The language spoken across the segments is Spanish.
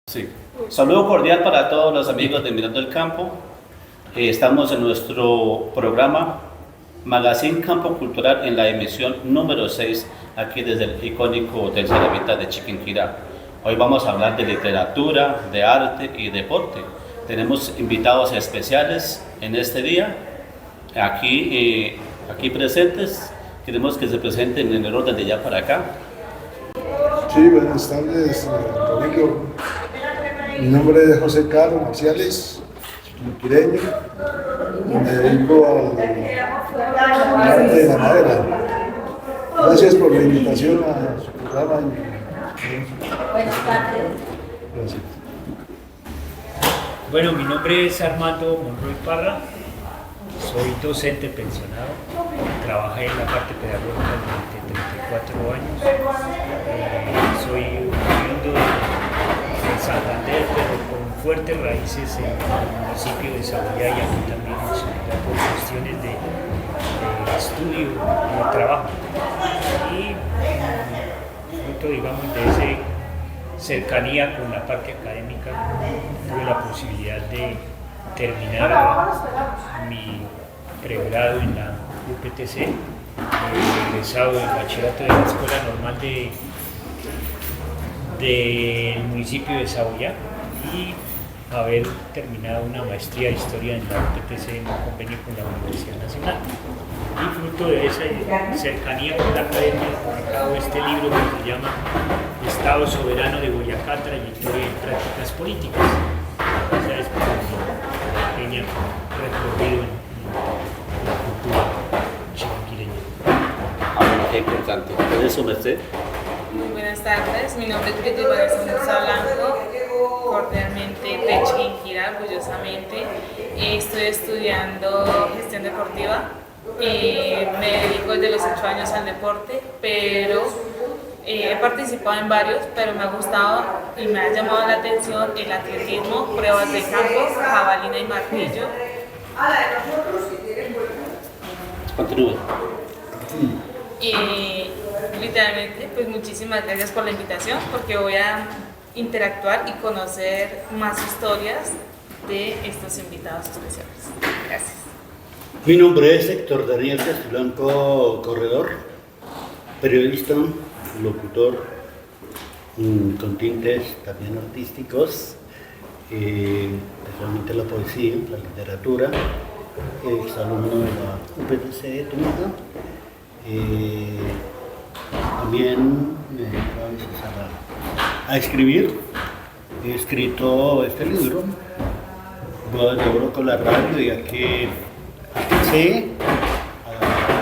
Sí. Saludo cordial para todos los amigos de Mirando el Campo. Estamos en nuestro programa Magazine Campo Cultural en la emisión número 6, aquí desde el icónico Hotel Saravita de Chiquinquirá. Hoy vamos a hablar de literatura, de arte y deporte. Tenemos invitados especiales en este día, aquí presentes. Queremos que se presenten en el orden de allá para acá. Sí, buenas tardes, Rodrigo. Mi nombre es José Carlos Marciales, chiquinquireño, me dedico al arte de la madera. Gracias por la invitación a su programa. Gracias. Bueno, mi nombre es Armando Monroy Parra, soy docente pensionado, trabajé en la parte pedagógica durante 34 años, soy oriundo de Santander, pero con fuertes raíces en el municipio de Saboya y aquí también en Soledad por cuestiones de estudio y de trabajo. Y fruto, digamos, de esa cercanía con la parte académica, tuve la posibilidad de terminar mi pregrado en la UPTC, egresado del bachillerato de la Escuela Normal del municipio de Saboya y haber terminado una maestría de historia en la UPTC en un convenio con la Universidad Nacional. Y fruto de esa cercanía con la academia, he sacado este libro que se llama Estado Soberano de Boyacá, Trayectoria y Prácticas Políticas. Esa es mi pequeña recorrido en la cultura chiquinquireña. Qué importante. ¿Cuál es su merced? Muy buenas tardes, mi nombre es Brigitte Vanessa Musa Blanco, cordialmente de Chiquinquirá, orgullosamente. Estoy estudiando gestión deportiva, me dedico desde los 8 años al deporte, pero he participado en varios, pero me ha gustado y me ha llamado la atención el atletismo, pruebas de campo, jabalina y martillo. Continúe. Y literalmente, pues muchísimas gracias por la invitación, porque voy a interactuar y conocer más historias de estos invitados especiales. Gracias. Mi nombre es Héctor Daniel Castiblanco Corredor, periodista, locutor, con tintes también artísticos, especialmente la poesía, la literatura, exalumno de la UPTC de Tunja. También me dedico a veces a escribir. He escrito este libro, Bodas de Oro con la radio, ya que alcancé,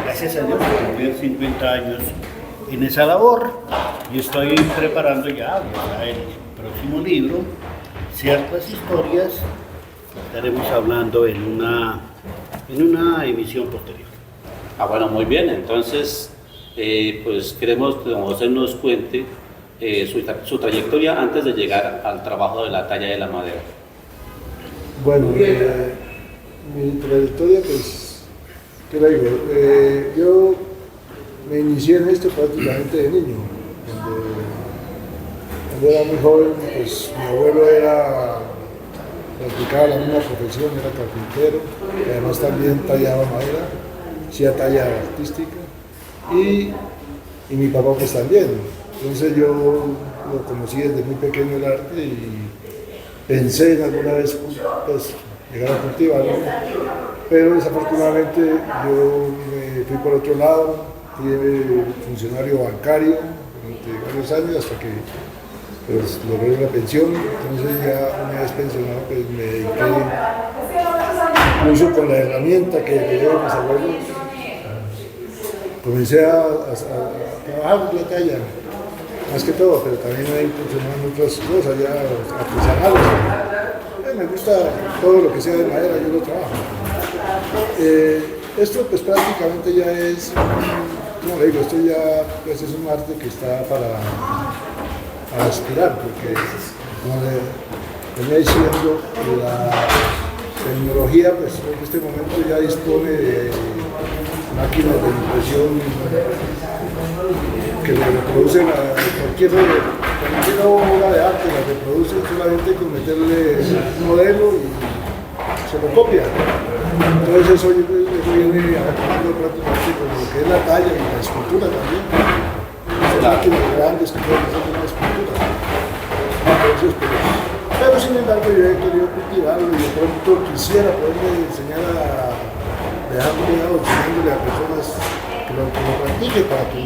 gracias a Dios, a cumplir 50 años en esa labor y estoy preparando ya el próximo libro, ciertas historias que estaremos hablando en una emisión posterior. Bueno, muy bien. Entonces, pues queremos que don José nos cuente su trayectoria antes de llegar al trabajo de la talla de la madera. Bueno, mi trayectoria, pues, ¿qué le digo? Yo me inicié en esto prácticamente de niño. Cuando era muy joven, pues mi abuelo practicaba la misma profesión, era carpintero, y además también tallaba madera, hacía talla artística, y mi papá pues también. Entonces yo lo conocí desde muy pequeño el arte y pensé en alguna vez pues, llegar a cultivarlo, pero desafortunadamente yo me fui por otro lado, fui funcionario bancario durante varios años hasta que pues, logré la pensión. Entonces ya una vez pensionado pues, me dediqué, incluso con la herramienta que me dieron mis abuelos, comencé a trabajar la talla, más que todo, pero también he incursionado en otras cosas ya artesanales. Me gusta todo lo que sea de madera, yo lo trabajo. Esto pues prácticamente ya es, como le digo, esto ya pues, es un arte que está para aspirar, porque como le venía diciendo, la tecnología pues en este momento ya dispone de máquinas de impresión que le reproducen a cualquier cualquier obra de arte la reproducen solamente con meterle un modelo y se lo copia. Entonces eso viene acabando prácticamente con lo que es la talla y la escultura también. Esas máquinas grandes que pueden hacer una escultura. Entonces, pues, pero sin embargo yo he querido cultivarlo y de pronto quisiera poderle enseñar a dejar un legado enseñándole a personas que lo practiquen para que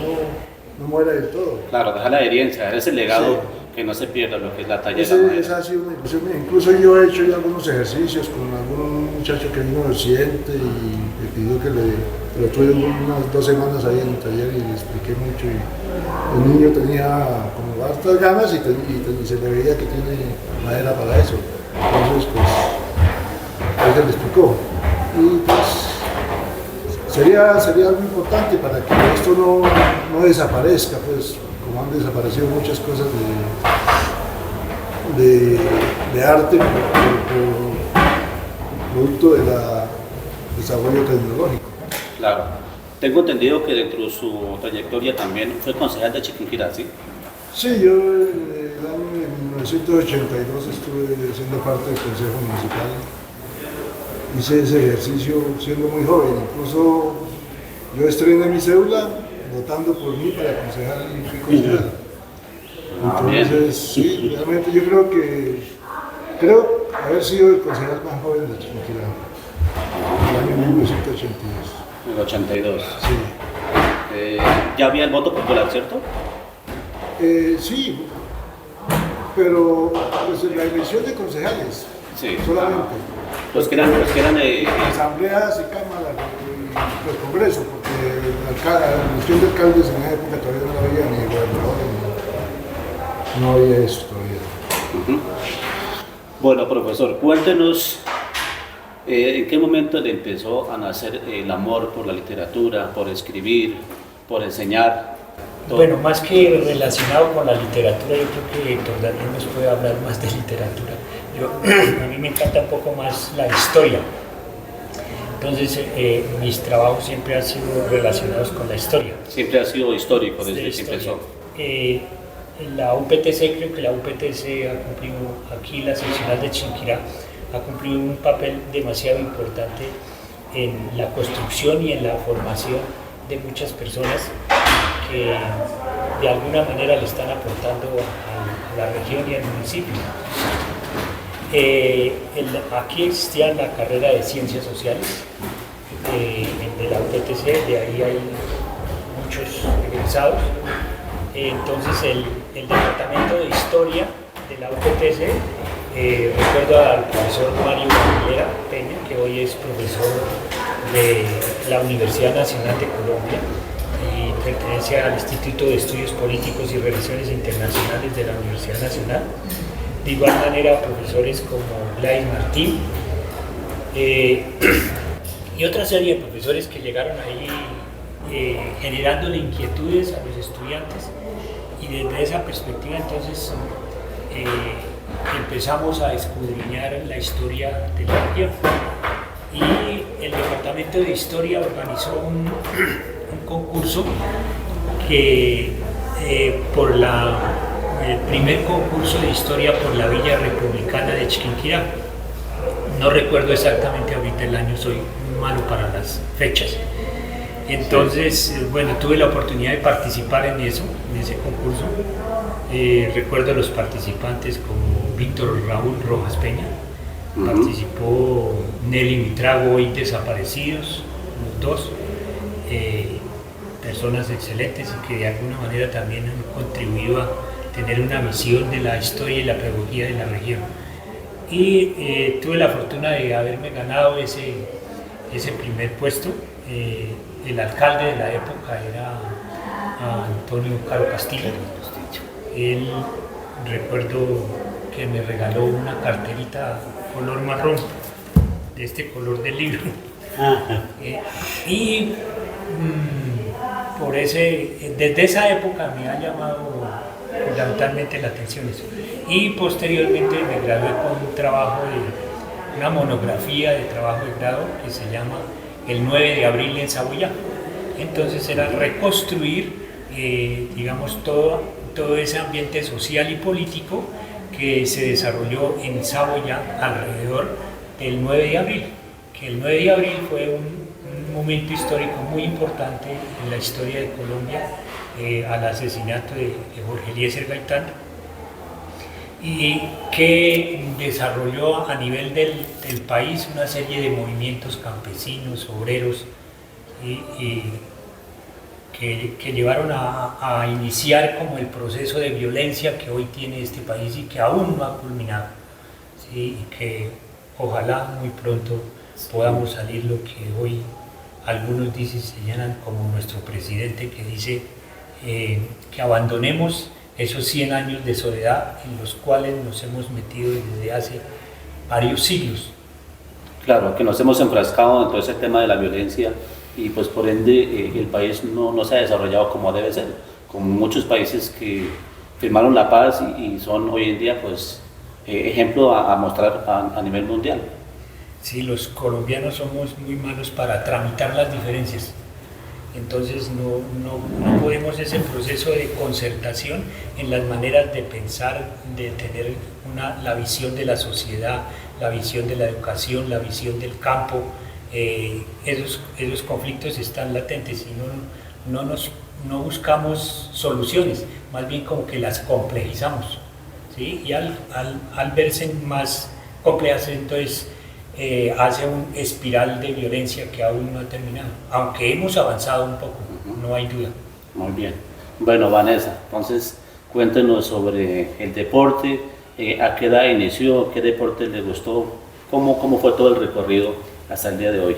no muera del todo. Claro, dejar la herencia, dejar ese legado, Sí. que no se pierda lo que es la talla de la madera. Esa ha sido una impresión mía. Incluso yo he hecho ya algunos ejercicios con algún muchacho que vino reciente y me pidió que lo tuve unas 2 semanas ahí en el taller y le expliqué mucho. Y el niño tenía como hartas ganas y se le veía que tiene madera para eso. Entonces, pues, ahí se le explicó. Y pues, sería algo importante para que esto no desaparezca, pues, como han desaparecido muchas cosas de arte por producto del desarrollo tecnológico. Claro. Tengo entendido que dentro de su trayectoria también fue concejal de Chiquinquirá, ¿sí? Sí, yo en el año de 1982 estuve siendo parte del Consejo Municipal. Hice ese ejercicio siendo muy joven, incluso yo estrené mi cédula votando por mí para concejal y fui concejal. Entonces, sí, realmente yo creo haber sido el concejal más joven de Chiquinquirá, en el año 1982. En el 82. Sí. Ya había el voto popular, ¿cierto? Sí, pero pues en la elección de concejales, Sí. solamente. Los que eran Asambleas y cámaras y los congresos, porque la elección de alcaldes en esa época todavía no la había ni gobernadores, no había eso todavía. Ujú. Bueno, profesor, cuéntenos en qué momento le empezó a nacer el amor por la literatura, por escribir, por enseñar. Todo. Bueno, más que relacionado con la literatura, yo creo que Héctor Daniel nos puede hablar más de literatura. A mí me encanta un poco más la historia. Entonces, mis trabajos siempre han sido relacionados con la historia. Siempre ha sido histórico desde que Historia. empezó. En la UPTC, creo que la UPTC ha cumplido, aquí la seccional de Chiquinquirá, ha cumplido un papel demasiado importante en la construcción y en la formación de muchas personas que de alguna manera le están aportando a la región y al municipio. Aquí existía la carrera de Ciencias Sociales de la UPTC, de ahí hay muchos egresados. Entonces el departamento de Historia de la UPTC, recuerdo al profesor Mario Aguilera Peña, que hoy es profesor de la Universidad Nacional de Colombia y pertenece al Instituto de Estudios Políticos y Relaciones Internacionales de la Universidad Nacional. De igual manera, profesores como Gladys Martín y otra serie de profesores que llegaron ahí generándole inquietudes a los estudiantes, y desde esa perspectiva entonces empezamos a escudriñar la historia de la región. Y el Departamento de Historia organizó un concurso que por el primer concurso de historia por la Villa Republicana de Chiquinquirá. No recuerdo exactamente ahorita el año, soy malo para las fechas. Entonces, bueno, tuve la oportunidad de participar en ese concurso. Recuerdo a los participantes como Víctor Raúl Rojas Peña, participó Nelly Mitrago, hoy desaparecidos, los dos, personas excelentes y que de alguna manera también han contribuido a tener una visión de la historia y la pedagogía de la región. Y tuve la fortuna de haberme ganado ese primer puesto. El alcalde de la época era Antonio Caro Castillo. Él, recuerdo que me regaló una carterita color marrón, de este color del libro. Y desde esa época me ha llamado fundamentalmente la atención eso. Y posteriormente me gradué con un trabajo una monografía de trabajo de grado que se llama El 9 de abril en Saboyá. Entonces era reconstruir, digamos, todo todo ese ambiente social y político que se desarrolló en Saboya alrededor del 9 de abril, que el 9 de abril fue un momento histórico muy importante en la historia de Colombia, al asesinato de Jorge Eliezer Gaitán, y que desarrolló a nivel del país una serie de movimientos campesinos, obreros, y que llevaron a iniciar como el proceso de violencia que hoy tiene este país y que aún no ha culminado, ¿sí? Y que ojalá muy pronto podamos salir lo que hoy algunos dicen, señalan como nuestro presidente, que dice que abandonemos esos 100 años de soledad en los cuales nos hemos metido desde hace varios siglos. Claro, que nos hemos enfrascado en todo ese tema de la violencia y pues por ende el país no se ha desarrollado como debe ser, como muchos países que firmaron la paz y son hoy en día pues ejemplo a mostrar a nivel mundial. Sí, los colombianos somos muy malos para tramitar las diferencias. Entonces no podemos ese proceso de concertación en las maneras de pensar, de tener la visión de la sociedad, la visión de la educación, la visión del campo. Esos conflictos están latentes y no buscamos soluciones, más bien como que las complejizamos, ¿sí? Y al verse más complejas, entonces hace un espiral de violencia que aún no ha terminado, aunque hemos avanzado un poco, no hay duda. Muy bien. Bueno, Vanessa, entonces cuéntenos sobre el deporte, a qué edad inició, qué deporte le gustó, cómo fue todo el recorrido hasta el día de hoy.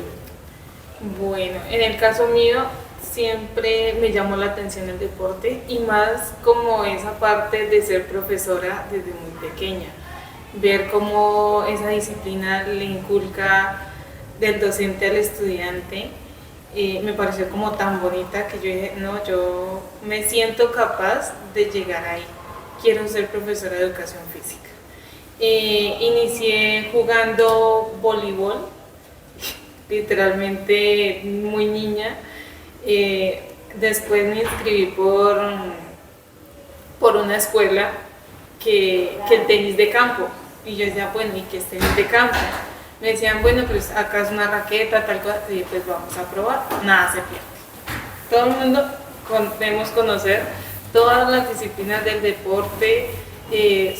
Bueno, en el caso mío siempre me llamó la atención el deporte y más como esa parte de ser profesora desde muy pequeña. Ver cómo esa disciplina le inculca del docente al estudiante, me pareció como tan bonita que yo dije, no, yo me siento capaz de llegar ahí, quiero ser profesora de educación física. Inicié jugando voleibol, literalmente muy niña, después me inscribí por una escuela que el tenis de campo. Y yo decía, bueno, ¿y qué es tenis de campo? Me decían, bueno, pues acá es una raqueta, tal cosa, y pues vamos a probar. Nada se pierde. Todo el mundo debemos conocer todas las disciplinas del deporte,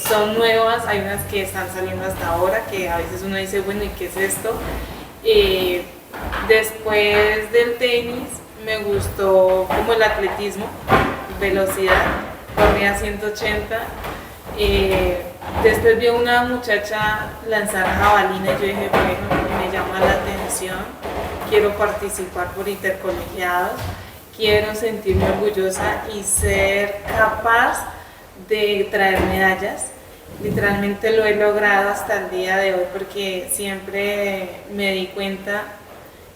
son nuevas, hay unas que están saliendo hasta ahora, que a veces uno dice, bueno, ¿y qué es esto? Después del tenis me gustó como el atletismo, velocidad, corría 180. Después vi a una muchacha lanzar jabalina y yo dije, bueno, me llama la atención, quiero participar por intercolegiados, quiero sentirme orgullosa y ser capaz de traer medallas. Literalmente lo he logrado hasta el día de hoy porque siempre me di cuenta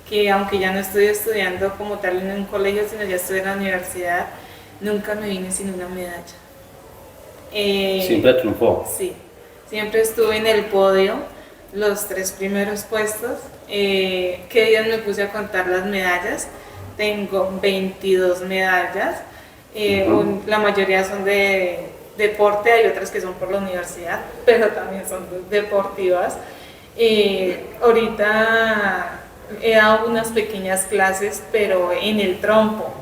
que aunque ya no estoy estudiando como tal en un colegio, sino ya estoy en la universidad, nunca me vine sin una medalla. Siempre triunfó. Sí, siempre estuve en el podio, los 3 primeros puestos. ¿Qué días me puse a contar las medallas? Tengo 22 medallas, la mayoría son de deporte, hay otras que son por la universidad, pero también son deportivas. Ahorita he dado unas pequeñas clases, pero en el trompo.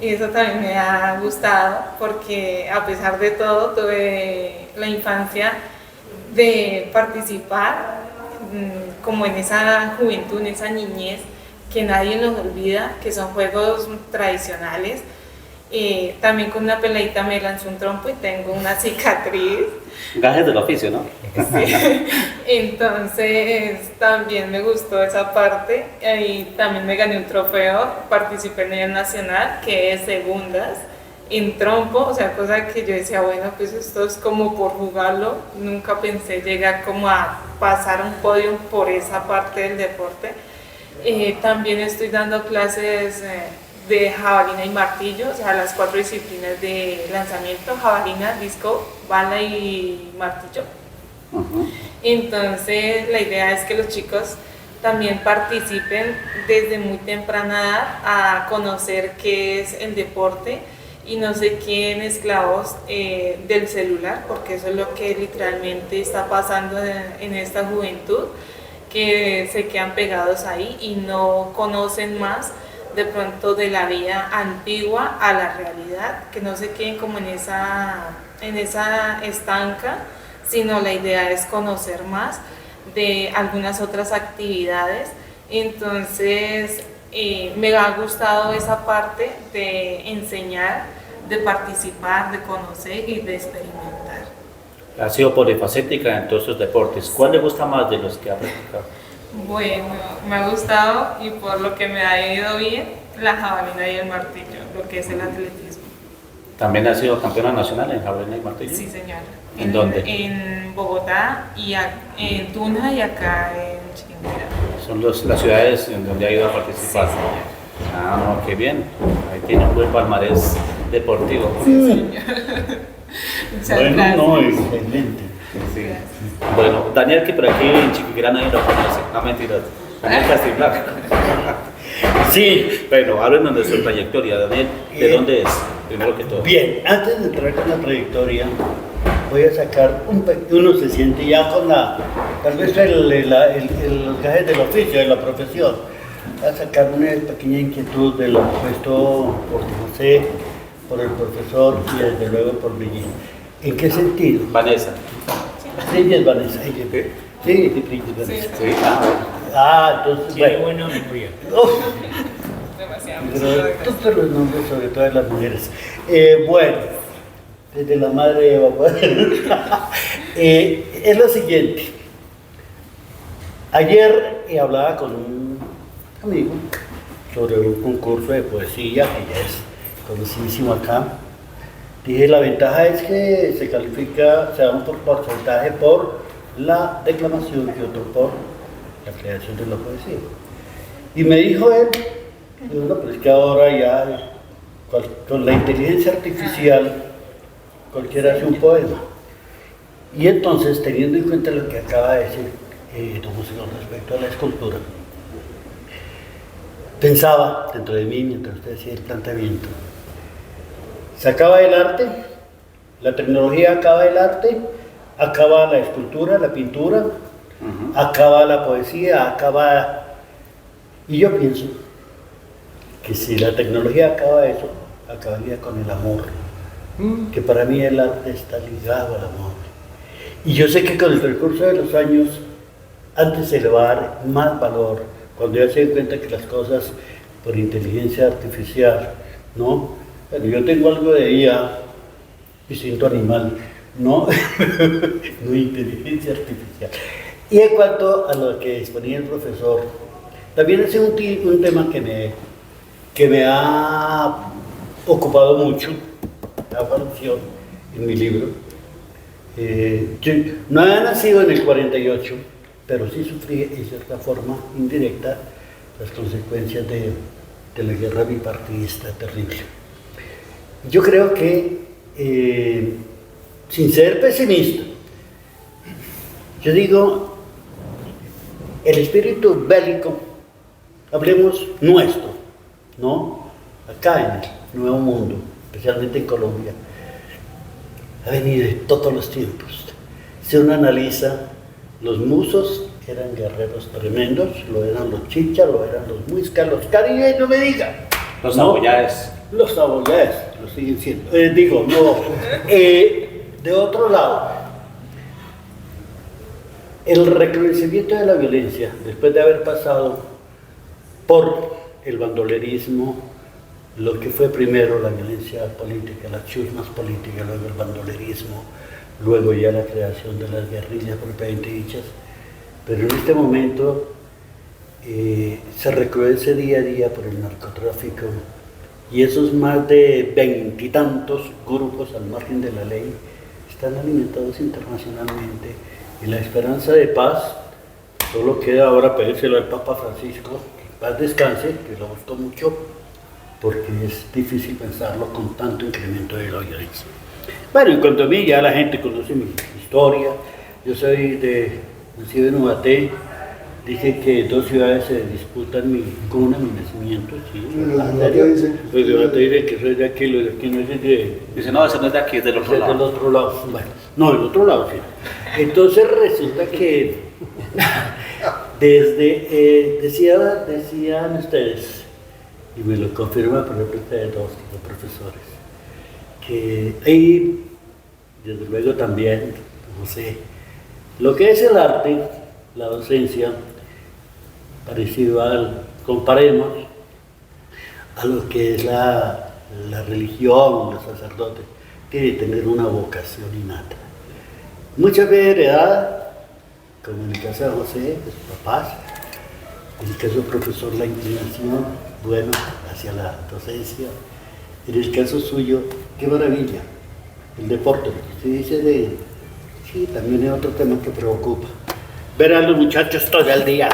Y eso también me ha gustado porque a pesar de todo tuve la infancia de participar como en esa juventud, en esa niñez que nadie nos olvida, que son juegos tradicionales. También con una peladita me lanzó un trompo y tengo una cicatriz. Gajes del oficio, ¿no? Sí. Entonces también me gustó esa parte y también me gané un trofeo, participé en el nacional que es segundas en trompo, o sea, cosa que yo decía, bueno, pues esto es como por jugarlo, nunca pensé llegar como a pasar un podio por esa parte del deporte. También estoy dando clases de jabalina y martillo, o sea, las 4 disciplinas de lanzamiento: jabalina, disco, bala y martillo. Entonces la idea es que los chicos también participen desde muy temprana edad a conocer qué es el deporte y no se queden esclavos del celular, porque eso es lo que literalmente está pasando en esta juventud, que se quedan pegados ahí y no conocen más de pronto de la vida antigua a la realidad, que no se queden como en esa estanca, sino la idea es conocer más de algunas otras actividades. Entonces me ha gustado esa parte de enseñar, de participar, de conocer y de experimentar. Ha sido polifacética en todos sus deportes. ¿Cuál le gusta más de los que ha practicado? Bueno, me ha gustado y por lo que me ha ido bien, la jabalina y el martillo, lo que es el atletismo. ¿También ha sido campeona nacional en jabalina y martillo? Sí, señora. ¿En dónde? En Bogotá, y en Tuna y acá en Chiquinquirá. Son las ciudades en donde ha ido a participar. Sí, señor. Ah, no, qué bien. Ahí tiene un buen palmarés deportivo. Muchas Bueno, gracias. no, excelente. Sí. Bueno, Daniel, que por aquí en Chiquinquirá nadie lo conoce. No, mentiras. Daniel Castiblanco. Sí, Bueno, háblenos de su trayectoria, Daniel. ¿De dónde es? Primero que todo. bien, antes de entrar con la trayectoria, voy a sacar uno se siente ya con tal vez los gajes del oficio, de la profesión, a sacar una pequeña inquietud de lo puesto por José, por el profesor y desde luego por Brigitte. ¿En qué sentido? Vanessa. Sí, es Vanessa. Sí, Brigitte, Vanessa. Sí, Entonces, Tiene bueno. buena memoria. Uf, Demasiado. pero todos los nombres, sobre todo de las mujeres. Bueno, desde la madre de Eva, pues. Es lo siguiente. Ayer hablaba con un amigo sobre un concurso de poesía que ya es conocidísimo acá. Dije, la ventaja es que se califica, se da un porcentaje por la declamación y otro por la creación de la poesía. Y me dijo él, bueno, pero es que ahora ya con la inteligencia artificial cualquiera hace un poema. Y entonces, teniendo en cuenta lo que acaba de decir don José con respecto a la escultura, pensaba dentro de mí, mientras usted decía el planteamiento, se acaba el arte, la tecnología acaba el arte, acaba la escultura, la pintura, acaba la poesía, acaba... Y yo pienso que si la tecnología acaba eso, acabaría con el amor, que para mí el arte está ligado al amor. Y yo sé que con el transcurso de los años, antes se le va a dar más valor, cuando ya se den cuenta que las cosas por inteligencia artificial, ¿no? Bueno, yo tengo algo de IA, instinto animal, ¿no? No inteligencia artificial. Y en cuanto a lo que exponía el profesor, también es un tema que me ha ocupado mucho, apareció en mi libro. Yo no había nacido en el 48, pero sí sufrí en cierta forma indirecta las consecuencias de la guerra bipartidista terrible. Yo creo que, sin ser pesimista, yo digo, el espíritu bélico, hablemos nuestro, ¿no? Acá en el Nuevo Mundo, especialmente en Colombia, ha venido de todos los tiempos. Si uno analiza, los musos eran guerreros tremendos, lo eran los chichas, lo eran los muiscas, los caribeños, no me digan. Los ¿no? abollaes. Los abollaes, lo siguen siendo. De otro lado, el recrudecimiento de la violencia, después de haber pasado por el bandolerismo, lo que fue primero la violencia política, las chusmas políticas, luego el bandolerismo, luego ya la creación de las guerrillas propiamente dichas, pero en este momento se recrudece día a día por el narcotráfico y esos más de 20 y tantos grupos al margen de la ley están alimentados internacionalmente y la esperanza de paz solo queda ahora pedírselo al Papa Francisco, que paz descanse, que lo gustó mucho, porque es difícil pensarlo con tanto incremento de la violencia. Bueno, en cuanto a mí, ya la gente conoce mi historia. Yo soy nacido en Ubaté, Dicen que dos ciudades se disputan mi cuna, mi nacimiento, sí. Los ¿En de serio? dicen- Los de te dicen que soy de aquí, los de aquí no es de... Dice, no, eso no es de aquí, es del otro Es del lado. otro lado. Bueno, no, del otro lado, sí. Entonces resulta que decían ustedes, y me lo confirman por ejemplo ustedes dos, los profesores, que ahí, desde luego también, no sé, lo que es el arte, la docencia, parecido al, comparemos, a lo que es la religión, los sacerdotes, tiene que tener una vocación innata. Muchas veces heredada, como en el caso de José, de sus papás, en el caso del profesor, la inclinación, bueno, hacia la docencia. En el caso suyo, qué maravilla, el deporte, lo que usted dice de... Sí, también es otro tema que preocupa. Ver a los muchachos todo el día.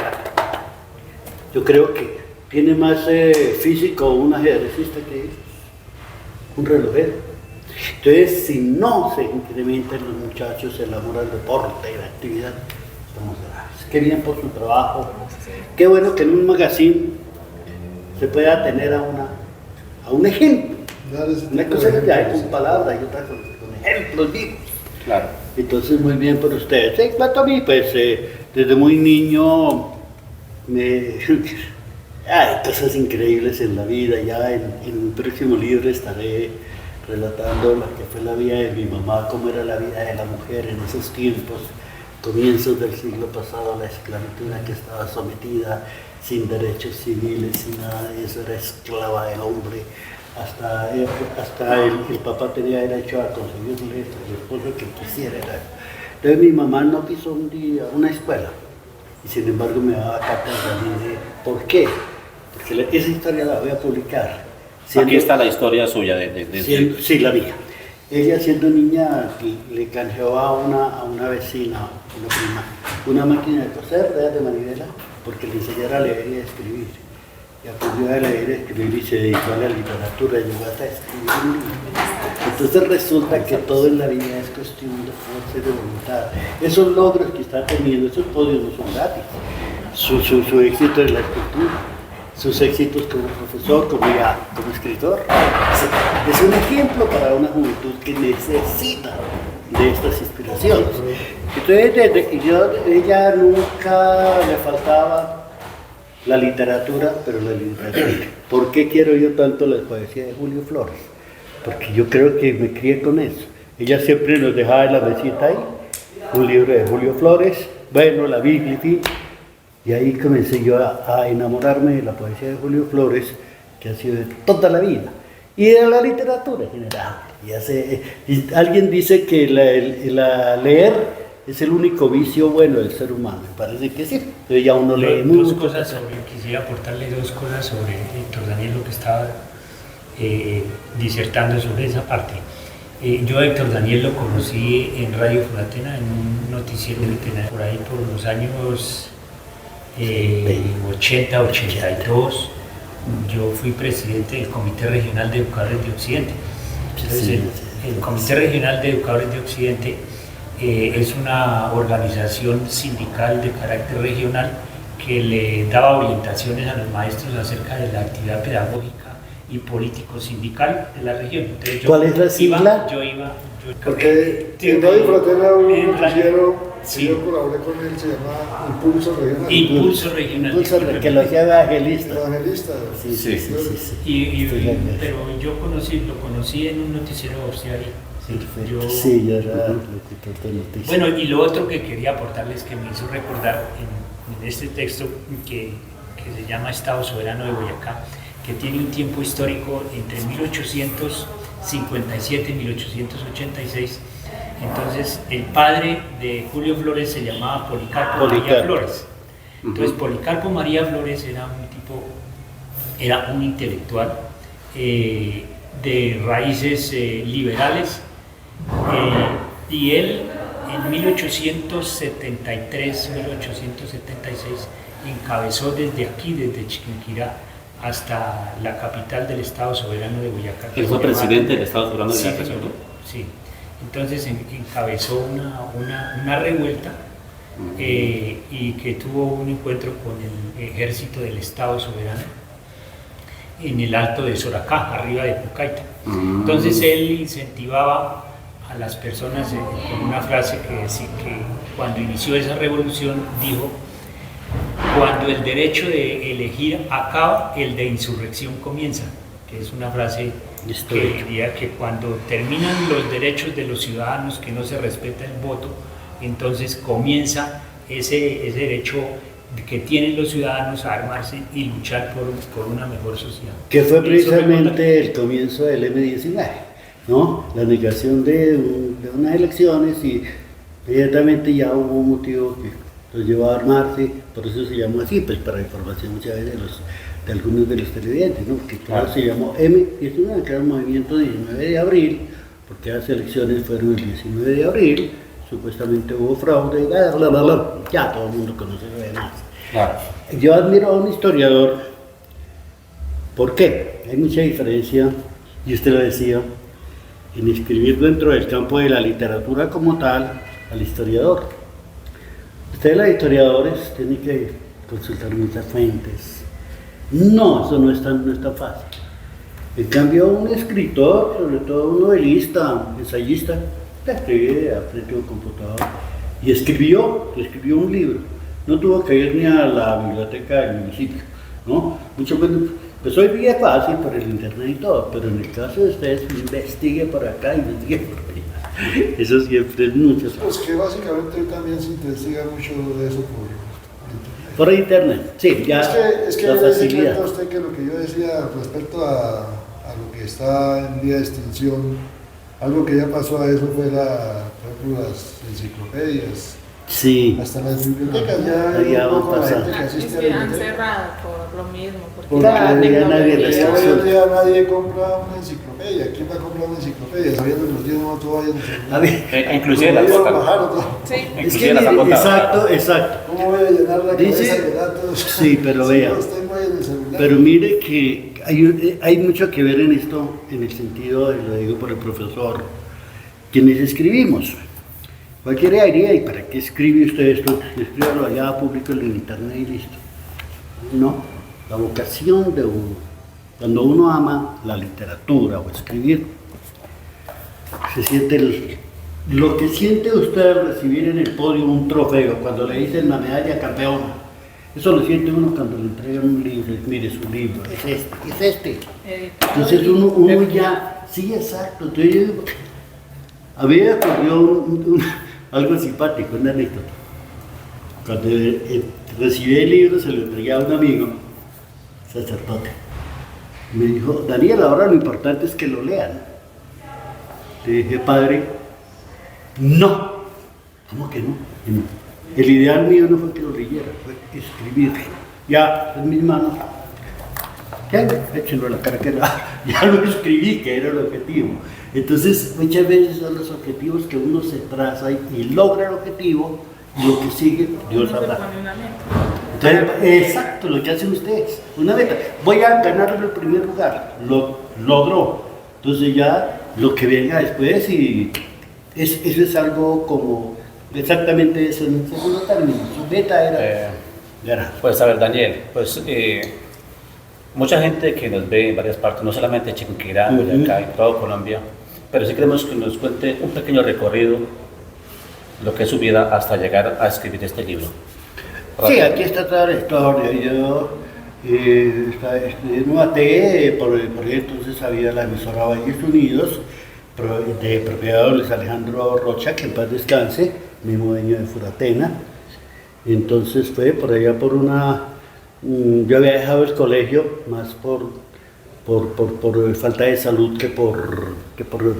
Yo creo que tiene más físico un ajedrecista que un relojero. Entonces, si no se incrementan los muchachos el amor al deporte y la actividad, vamos a... Qué bien por su trabajo. Qué bueno que en un magazine se pueda tener a un ejemplo. Dar ese Una tipo cosa de que hay ejemplos, con sí. palabras y otra con ejemplos vivos. Claro. Entonces, muy bien por ustedes. En cuanto a mí, pues, desde muy niño hay cosas increíbles en la vida. Ya en un próximo libro estaré relatando lo que fue la vida de mi mamá, cómo era la vida de la mujer en esos tiempos, comienzos del siglo pasado, la esclavitud a que estaba sometida, sin derechos civiles, sin nada de eso, era esclava del hombre. Hasta el papá tenía derecho a conseguirle el esposo que quisiera. Entonces mi mamá no quiso un día una escuela y sin embargo me daba cartas a mí de ¿por qué? Porque esa historia la voy a publicar. Aquí está la historia suya Sí, la mía. Ella siendo niña le canjeó a una vecina, una prima, una máquina de coser de manivela porque le enseñara a leer y a escribir. Y aprendió a leer y a escribir y se dedicó a la literatura, llegó hasta a escribir un libro. Entonces resulta que todo en la vida es cuestión de fuerza y de voluntad. Esos logros que está teniendo, esos podios no son gratis. Su éxito en la escultura, sus éxitos como profesor, como escritor. Es un ejemplo para una juventud que necesita de estas inspiraciones. Entonces, ella nunca le faltaba la literatura, pero la literatura. ¿Por qué quiero yo tanto la poesía de Julio Flores? Porque yo creo que me crié con eso. Ella siempre nos dejaba en la mesita ahí un libro de Julio Flores, bueno, la Biblia, y ahí comencé yo a enamorarme de la poesía de Julio Flores, que ha sido de toda la vida, y de la literatura en general. Y alguien dice que leer es el único vicio bueno del ser humano, me parece que sí. Entonces ya uno lee mucho. Quisiera aportarle dos cosas sobre Héctor Daniel, lo que estaba disertando sobre esa parte. Yo a Héctor Daniel lo conocí en Radio Fratena, en un noticiero que tenía por ahí por los años 80, 82. Yo fui presidente del Comité Regional de Educadores de Occidente. Entonces, el Comité Regional de Educadores de Occidente es una organización sindical de carácter regional que le daba orientaciones a los maestros acerca de la actividad pedagógica y político-sindical de la región. Entonces, ¿Cuál es la sigla? Porque en Radio Fratena hubo un noticiero, sí. yo colaboré con él, se llama Impulso Regional. Impulso Regional. Impulso, que lo hacía evangelista. Evangelista. Sí. Pero yo lo conocí en un noticiero auxiliar. Sí, yo era locutor de noticias. Bueno, y lo otro que quería aportarles que me hizo recordar en este texto que se llama Estado Soberano de Boyacá, que tiene un tiempo histórico entre 1857 y 1886. Entonces, el padre de Julio Flores se llamaba Policarpo María Flores. Entonces, Policarpo María Flores era un intelectual de raíces liberales, y él en 1873, 1876 encabezó desde aquí, desde Chiquinquirá hasta la capital del Estado Soberano de Boyacá. Él fue presidente del Estado Soberano de Boyacá. Sí. Entonces encabezó una revuelta y que tuvo un encuentro con el ejército del Estado soberano en el alto de Soracá, arriba de Pucallpa. Entonces él incentivaba a las personas con una frase que decía que cuando inició esa revolución dijo: cuando el derecho de elegir acaba, el de insurrección comienza, que es una frase que diría que cuando terminan los derechos de los ciudadanos, que no se respeta el voto, entonces comienza ese derecho que tienen los ciudadanos a armarse y luchar por una mejor sociedad. Que fue precisamente el comienzo del M-19, ¿no? La negación de unas elecciones, y inmediatamente ya hubo un motivo que los llevó a armarse, por eso se llamó así, pues para información muchas veces de algunos de los televidentes, ¿no? Que claro, se llamó M-19, que era el movimiento 19 de abril, porque las elecciones fueron el 19 de abril, supuestamente hubo fraude, ya todo el mundo conoce lo demás. Claro. Yo admiro a un historiador. ¿Por qué? Hay mucha diferencia, y usted lo decía, en escribir dentro del campo de la literatura como tal al historiador. Ustedes, los historiadores, tienen que consultar muchas fuentes. No, eso no es tan fácil. En cambio, un escritor, sobre todo un novelista, ensayista, escribe frente a un computador y escribió un libro. No tuvo que ir ni a la biblioteca del municipio, ¿no? Mucho menos, pues hoy día es fácil por el internet y todo, pero en el caso de ustedes, investigue por acá, investigue por allá. Eso siempre es mucho. Pues que básicamente también se investiga mucho de eso por internet, sí, ya es que la facilidad. A usted que lo que yo decía respecto a lo que está en vía de extinción, algo que ya pasó a eso fue por ejemplo, las enciclopedias. Sí. Hasta las bibliotecas ya van pasando. Se han cerrado por lo mismo. Porque ya nadie les hoy en día nadie compra una enciclopedia. ¿Quién va a comprar una enciclopedia? Sabiendo que los días no todo vayan Inclusive las botan. Sí. Es que, exacto. ¿Cómo voy a llenar la cabeza de datos? Sí, pero vea. Pero mire que hay mucho que ver en esto, en el sentido, y lo digo por el profesor, quienes escribimos. Cualquiera diría: ¿y para qué escribe usted esto? Escríbalo allá, públicalo en internet y listo. No, la vocación de uno, cuando uno ama la literatura o escribir, se siente lo que siente usted al recibir en el podio un trofeo, cuando le dicen la medalla campeona. Eso lo siente uno cuando le entregan un libro, mire su libro, es este. Entonces uno ya, sí, exacto. Entonces, a mí me ocurrió algo simpático, una anécdota. Cuando recibí el libro, se lo entregué a un amigo, sacerdote. Me dijo: Daniel, ahora lo importante es que lo lean. Le dije: padre, no. ¿Cómo que no? El ideal mío no fue que lo leyera, fue escribirlo. Ya, en mis manos. Ya, échenlo a la cara, que ya lo escribí, que era el objetivo. Entonces, muchas veces son los objetivos que uno se traza y logra el objetivo, y lo que sigue, Dios sabrá. Entonces, exacto, lo que hacen ustedes, una meta. Voy a ganar el primer lugar, lo logró. Entonces ya lo que venga después, y eso es algo como exactamente eso en segundo término. Su meta era ganar. Pues a ver, Daniel, pues mucha gente que nos ve en varias partes, no solamente en Chiquinquirá, Boyacá, en toda Colombia, pero sí queremos que nos cuente un pequeño recorrido, lo que es su vida hasta llegar a escribir este libro. Sí, aquí está toda la historia. Yo no maté, por entonces había la emisora Valles Unidos, de propiedad de Luis Alejandro Rocha, que en paz descanse, mismo dueño de Furatena. Entonces fue por allá por yo había dejado el colegio más por falta de salud que por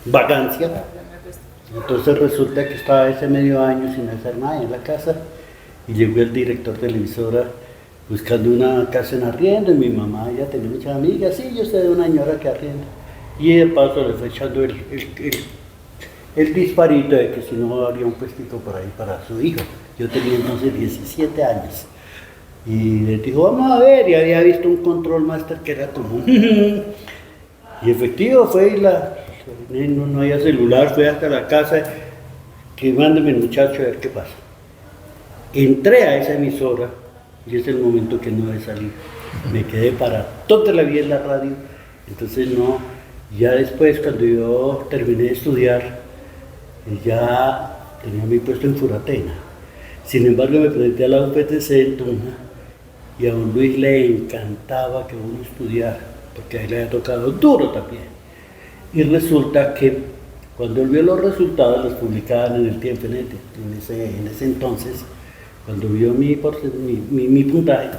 vagancia. Entonces resulta que estaba ese medio año sin hacer nada en la casa, y llegó el director de la emisora buscando una casa en arriendo, y mi mamá ya tenía muchas amigas: sí, yo sé de una señora que arrienda. Y de paso le fue echando el disparito de que si no habría un puestico por ahí para su hijo. Yo tenía entonces 17 años. Y le dijo: vamos a ver, y había visto un control master que era común. Y efectivo fue, no había celular, fue hasta la casa, que mándeme el muchacho a ver qué pasa. entré a esa emisora y es el momento que no he salido. Me quedé para toda la vida en la radio, entonces no, ya después cuando yo terminé de estudiar, ya tenía mi puesto en Furatena. Sin embargo me presenté a la UPTC en Tunja y a don Luis le encantaba que uno estudiara, porque a él le había tocado duro también. Y resulta que cuando él vio los resultados, los publicaban en el Tiempo en ese entonces, cuando vio mi puntaje,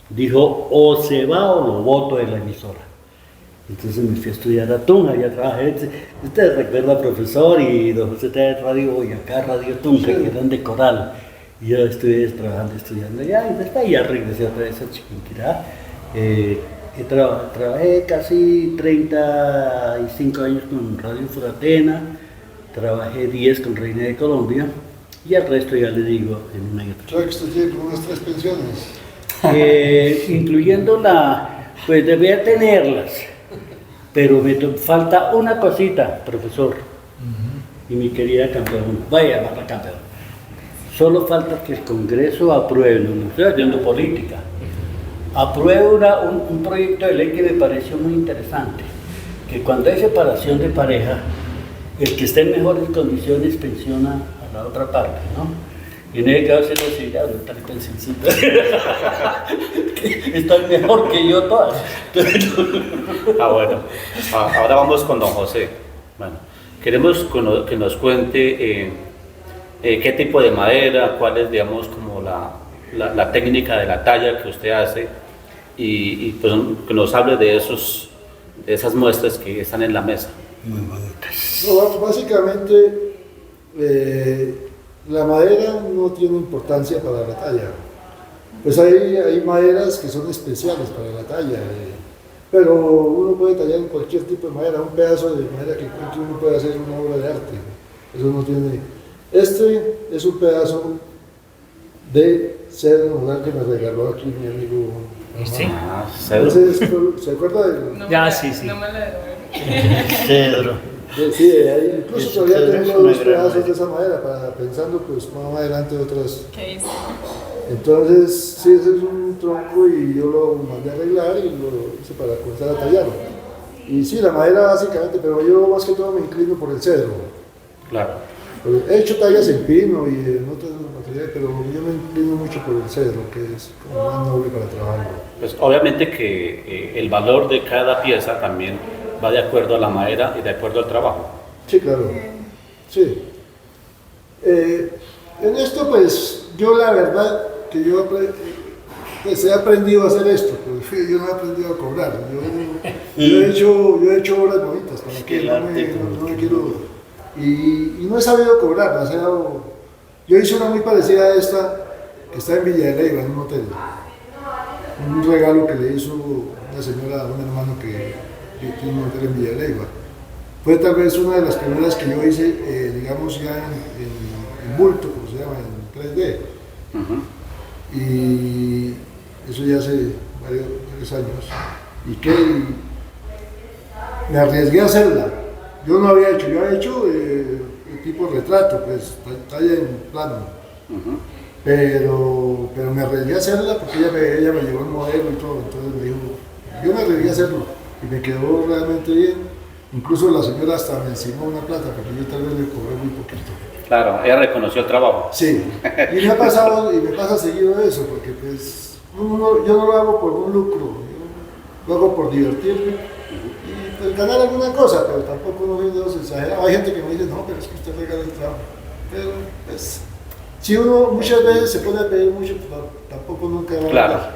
dijo, o se va o lo voto de la emisora. Entonces me fui a estudiar a Tunja, ya trabajé, ustedes recuerdan, profesor, y don José de Radio Boyacá, Radio Tunja, que eran de coral. Y yo estuve trabajando, estudiando allá, y después ya regresé otra vez a Chiquinquirá. Trabajé casi 35 años con Radio Furatena, trabajé 10 con Reina de Colombia, y el resto ya le digo en una y otra. Creo que usted tiene como unas 3 pensiones. Incluyendo pues debía tenerlas, pero me falta una cosita, profesor, y mi querida campeón, vaya a llamarla campeón. Solo falta que el Congreso apruebe, no estoy haciendo política, apruebe un proyecto de ley que me pareció muy interesante, que cuando hay separación de pareja, el que esté en mejores condiciones pensiona a la otra parte, ¿no? Y en el caso se lo decía, ahorita le pensioncita. Están mejor que yo todas. Bueno. Ahora vamos con don José. Bueno, queremos que nos cuente qué tipo de madera, cuál es, digamos, como la técnica de la talla que usted hace y pues, que nos hable de esas muestras que están en la mesa. Muy bonitas. No, básicamente, la madera no tiene importancia para la talla. Pues hay maderas que son especiales para la talla, pero uno puede tallar en cualquier tipo de madera, un pedazo de madera que encuentre, uno puede hacer una obra de arte. Eso no tiene. Este es un pedazo de cedro que me regaló aquí mi amigo. ¿Sí? Entonces, ¿se acuerda de? No Ya, me sí. No me la devuelve. Cedro. Sí, ahí incluso todavía Cedro es tengo una 2 gran pedazos madera. de esa madera, pensando pues más adelante otras. ¿Qué dice? Entonces, sí, ese es un tronco y yo lo mandé a arreglar y lo hice para comenzar a tallarlo. Y sí, la madera básicamente, pero yo más que todo me inclino por el cedro. Claro. He hecho tallas en pino y en otros materiales, pero yo me inclino mucho por el cedro, que es como más noble para trabajarlo. Pues obviamente que el valor de cada pieza también va de acuerdo a la madera y de acuerdo al trabajo. Sí, claro. Sí. En esto, pues, yo la verdad que yo pues, he aprendido a hacer esto, pero yo no he aprendido a cobrar. Yo he hecho obras bonitas, para Es que que el no arte me quiero. Y no he sabido cobrar. O sea, yo hice una muy parecida a esta, que está en Villa de Leyva, en un hotel. Un regalo que le hizo una señora, un hermano que tiene un hotel en Villa de Leyva. Fue tal vez una de las primeras que yo hice, digamos, ya en bulto, como se llama, en 3D. Y eso ya hace varios años. Y que me arriesgué a hacerla. Yo no había hecho, yo había hecho tipo retrato, pues talla en plano. Pero me arriesgué a hacerla porque ella me llevó el modelo y todo. Entonces me dijo, yo me arriesgué a hacerlo y me quedó realmente bien. Incluso la señora hasta me encimó una plata porque yo tal vez le cobré muy poquito. Claro, ella reconoció el trabajo. Sí, y me ha pasado y me pasa seguido eso, porque pues yo no lo hago por un lucro, yo lo hago por divertirme y pues ganar alguna cosa, pero tampoco no viendo eso exagerado. Hay gente que me dice, no, pero es que usted regala el trabajo. Pero pues, si uno muchas veces se pone a pedir mucho, pues, tampoco nunca va a Claro. ganar.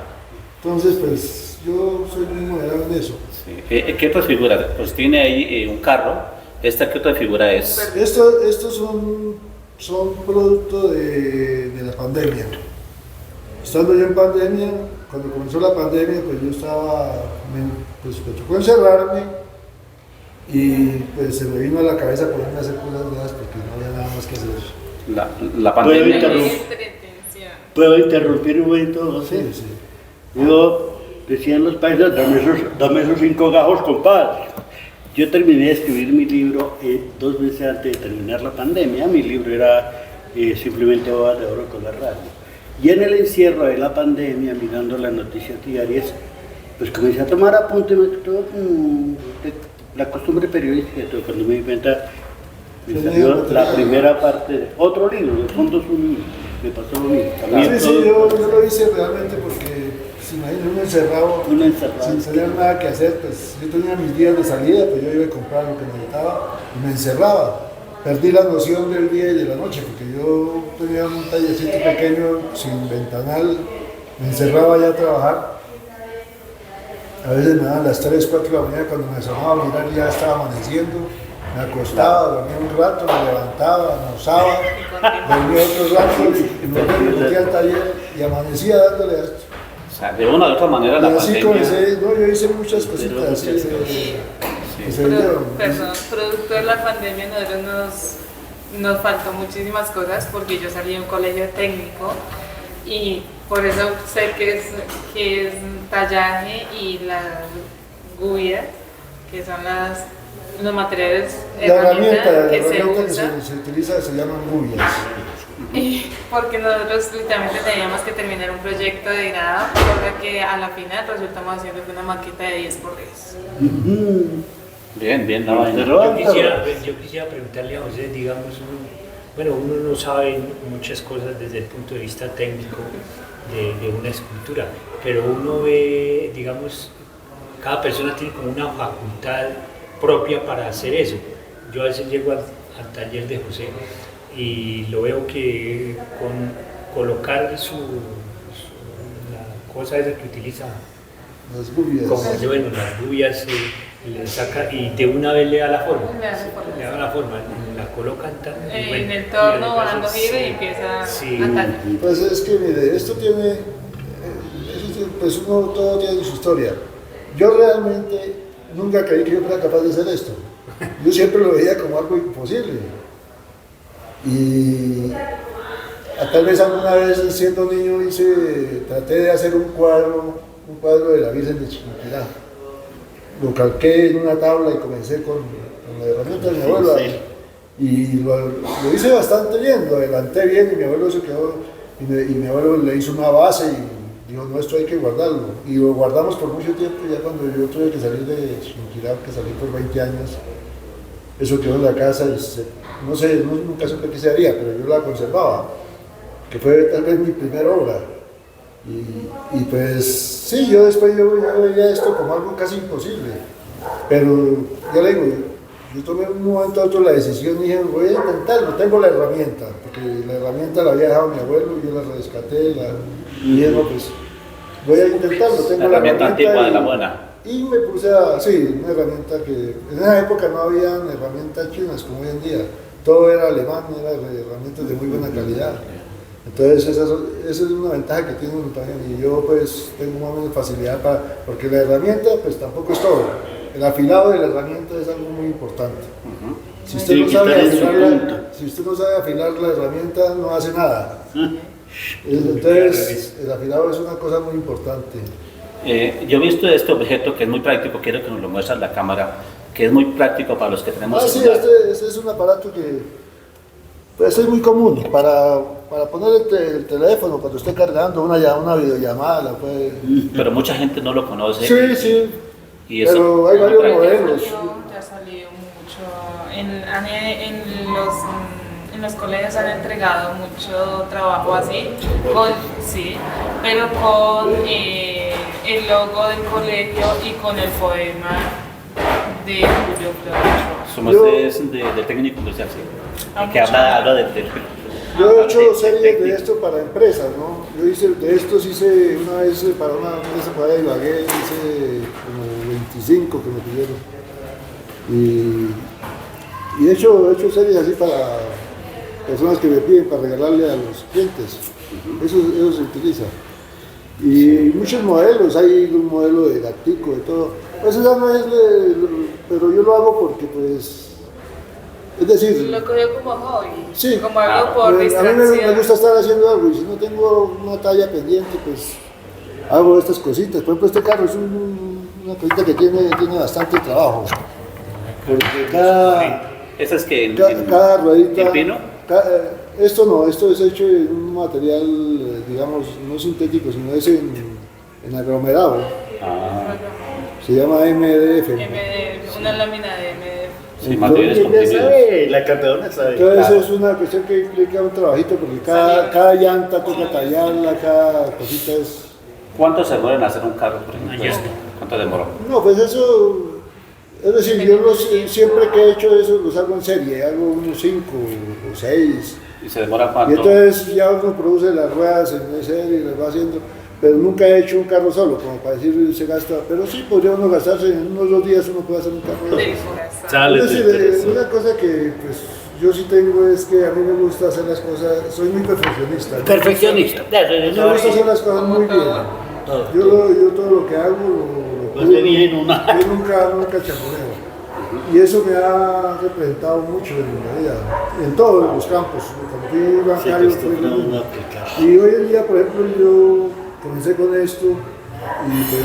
Entonces, pues yo soy muy moderado en eso. Sí. ¿Qué otra figura? Pues tiene ahí un carro. ¿Esta qué otra figura es? Estos son producto de la pandemia. Estando yo en pandemia, cuando comenzó la pandemia, pues yo me tocó encerrarme y pues se me vino a la cabeza ponerme a hacer cosas nuevas porque no había nada más que hacer. La pandemia. Entretención. ¿Puedo interrumpir un momento, José? Sí. Yo, decían los paisas, dame esos 5 gajos, compadre. Yo terminé de escribir mi libro 2 meses antes de terminar la pandemia. Mi libro era simplemente Bodas de Oro con la radio. Y en el encierro de la pandemia, mirando las noticias diarias, pues comencé a tomar apuntes, todo la costumbre periodística, todo. Cuando me di cuenta, me salió la primera parte de otro libro, de Fondos Unidos, me pasó lo mismo. También Sí, yo lo hice realmente porque, se imagina, uno encerrado, sin tener nada que hacer, pues yo tenía mis días de salida, pues yo iba a comprar lo que necesitaba y me encerraba. Perdí la noción del día y de la noche, porque yo tenía un tallercito pequeño, sin ventanal, me encerraba ya a trabajar. A veces me daban las 3, 4 de la mañana, cuando me asomaba a mirar ya estaba amaneciendo, me acostaba, dormía un rato, me levantaba, almorzaba, dormía otro rato y me metía al taller y amanecía dándole a esto. O sea, de una u otra manera la Y así pandemia... comencé, no, yo hice muchas cositas así. Perdón, producto de la pandemia nosotros nos faltó muchísimas cosas porque yo salí de un colegio técnico y por eso sé que es tallaje y las guías, que son los materiales, La herramienta que se que usa. se utiliza se llaman guyas. Y porque nosotros literalmente teníamos que terminar un proyecto de grado, cosa que a la final resultamos haciendo una maqueta de 10x10. Bien, la vaina. Yo quisiera preguntarle a José, digamos, uno no sabe muchas cosas desde el punto de vista técnico de una escultura, pero uno ve, digamos, cada persona tiene como una facultad propia para hacer eso. Yo a veces llego al taller de José y lo veo que con colocar la cosa esa que utiliza, Las guyas. como las rubias, le saca y de una vez le da la forma. Le da la forma. La colocan En el torno, dando giro y empieza a tallar. Pues es que mire, esto tiene, pues uno todo tiene su historia. Yo realmente nunca creí que yo fuera capaz de hacer esto. Yo siempre lo veía como algo imposible. Y tal vez alguna vez siendo niño traté de hacer un cuadro de la Virgen de Chiquinquirá. Lo calqué en una tabla y comencé con la herramienta de mi abuelo. Y lo hice bastante bien, lo adelanté bien y mi abuelo se quedó, y mi abuelo le hizo una base y dijo, no, esto hay que guardarlo. Y lo guardamos por mucho tiempo, ya cuando yo tuve que salir de Chiquinquirá, que salí por 20 años, eso quedó en la casa y no sé, nunca supe qué se haría, pero yo la conservaba, que fue tal vez mi primera obra. Y pues sí, yo después yo veía esto como algo casi imposible, pero ya le digo, yo tomé un momento a otro la decisión y dije, voy a intentarlo, tengo la herramienta, porque la herramienta la había dejado mi abuelo, yo la rescaté, y dije, no, pues voy a intentarlo, tengo la herramienta antigua de la buena. Y me puse una herramienta que en esa época no había herramientas chinas como hoy en día, todo era alemán, eran herramientas de muy buena calidad. Entonces esa es una ventaja que tiene uno también, y yo pues tengo más o menos facilidad porque la herramienta pues tampoco es todo, el afilado de la herramienta es algo muy importante. Si usted no sabe afilar la herramienta no hace nada. Entonces el afilado es una cosa muy importante. Yo he visto este objeto que es muy práctico, quiero que nos lo muestre en la cámara, que es muy práctico para los que tenemos sí, celular. este es un aparato que pues, es muy común para poner el teléfono cuando esté cargando una videollamada. Pero mucha gente no lo conoce. Sí, y eso, pero hay varios modelos. Ya salió mucho, en los colegios han entregado mucho trabajo así, pero con el logo del colegio y con el poema de Julio Flores. somos de técnico industrial, sí. Que habla de yo he hecho series de esto para empresas, ¿no? Yo hice una vez para una empresa para Ibagué, hice como 25 que me pidieron. Y he hecho series así para personas que me piden para regalarle a los clientes. Eso se utiliza. Y muchos modelos, hay un modelo didáctico de todo. Pues esa no es, pero yo lo hago porque pues... Es decir, lo cogió como hobby, sí, como algo por a mí distracción. me gusta estar haciendo algo y si no tengo una talla pendiente, pues hago estas cositas. Por ejemplo, este carro es una cosita que tiene bastante trabajo. Porque ¿Esa es que cada ruedita... ¿en pino? Esto no, esto es hecho en un material, digamos, no sintético, sino es en aglomerado. Ah, Se llama MDF. Una lámina de MDF. sí, materiales Ya comprimidos. sabe, la campeona sabe. Entonces Claro. es una cuestión que implica un trabajito porque cada llanta toca tallarla, cada cosita es... ¿Cuánto se demora en hacer un carro, por ejemplo? Una llanta. ¿Cuánto demoró? No, pues eso, es decir, siempre que he hecho eso los hago en serie, hago unos 5 o 6. ¿Y se demora Y cuánto? entonces ya uno produce las ruedas en serie y las va haciendo, pero nunca he hecho un carro solo, como para decir se gasta, pero sí podría uno gastarse, en unos 2 días uno puede hacer un carro. Del corazón. Sale Es de decir, interesante. una cosa que pues yo sí tengo es que a mí me gusta hacer las cosas, soy muy perfeccionista. ¿no? Perfeccionista. Me gusta hacer las cosas muy bien. Yo todo lo que hago lo Pues de bien una. yo nunca chapureo. Y eso me ha representado mucho en mi vida, en todos los campos. Cuando fui Se bancario, fui acostumbró lo uno a mismo. aplicar. Y hoy en día, por ejemplo, yo comencé con esto y pues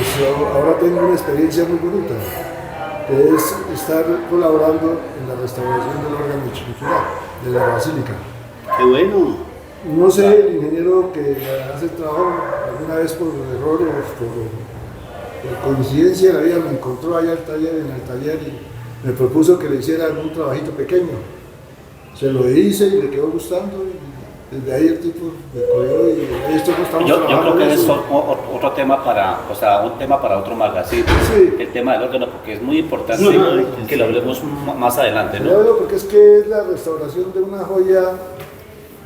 ahora tengo una experiencia muy bonita, que es estar colaborando en la restauración del órgano de Chiquinquirá, de la Basílica. Qué bueno. No sé, el ingeniero que hace el trabajo, alguna vez por error o por coincidencia, la vida me encontró allá en el taller y me propuso que le hiciera un trabajito pequeño. Se lo hice y le quedó gustando y desde ahí el tipo me cogió y ahí estamos Yo trabajando creo que en es eso. otro tema para, o sea, un tema para otro magazine, Sí. el tema del órgano, porque es muy importante Ay, que lo hablemos más adelante, Ya ¿no? veo, porque es que es la restauración de una joya.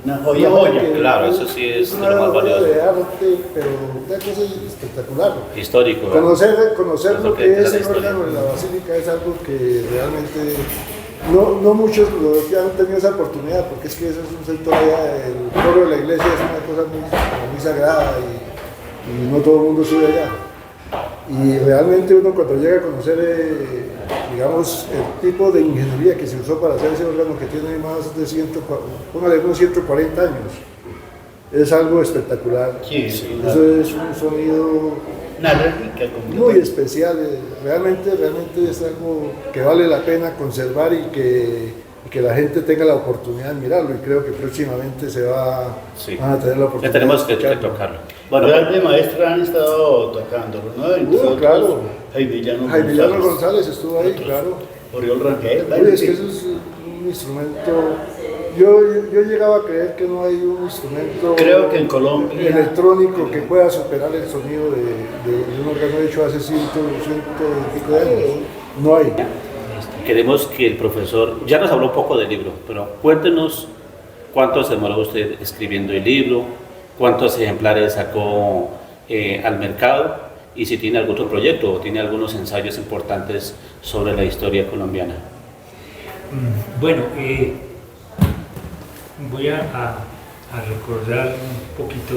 Una joya, una joya. que claro, eso sí es una lo más joya valioso. de arte, pero una cosa espectacular. Histórico. ¿verdad? Conocer Eso lo que que es es la el historia. órgano de la basílica es algo que realmente no muchos ya han tenido esa oportunidad, porque es que eso es un sector allá, el coro de la iglesia es una cosa muy sagrada y no todo el mundo sube allá. Y realmente uno cuando llega a conocer, digamos, el tipo de ingeniería que se usó para hacer ese órgano que tiene más de 140 años, es algo espectacular. Sí, sí. Eso es un sonido Una réplica como muy especial, realmente es algo que vale la pena conservar y que la gente tenga la oportunidad de mirarlo y creo que próximamente Sí. van a tener la Ya oportunidad tenemos que de escucharlo. tocarlo. Bueno, Grandes maestros han estado tocándolo, ¿no? Entre otros, claro. Jaime Llano Jaime Llano González. González estuvo ahí, claro. Oriol Rangel. Oye, es que eso es un instrumento, yo llegaba a creer que no hay un instrumento Creo que en Colombia. electrónico que pueda superar el sonido de un órgano hecho hace ciento y pico de años. No hay. queremos que el profesor, ya nos habló un poco del libro, pero cuéntenos cuánto se demoró usted escribiendo el libro, cuántos ejemplares sacó al mercado y si tiene algún otro proyecto o tiene algunos ensayos importantes sobre la historia colombiana. Bueno, voy a recordar un poquito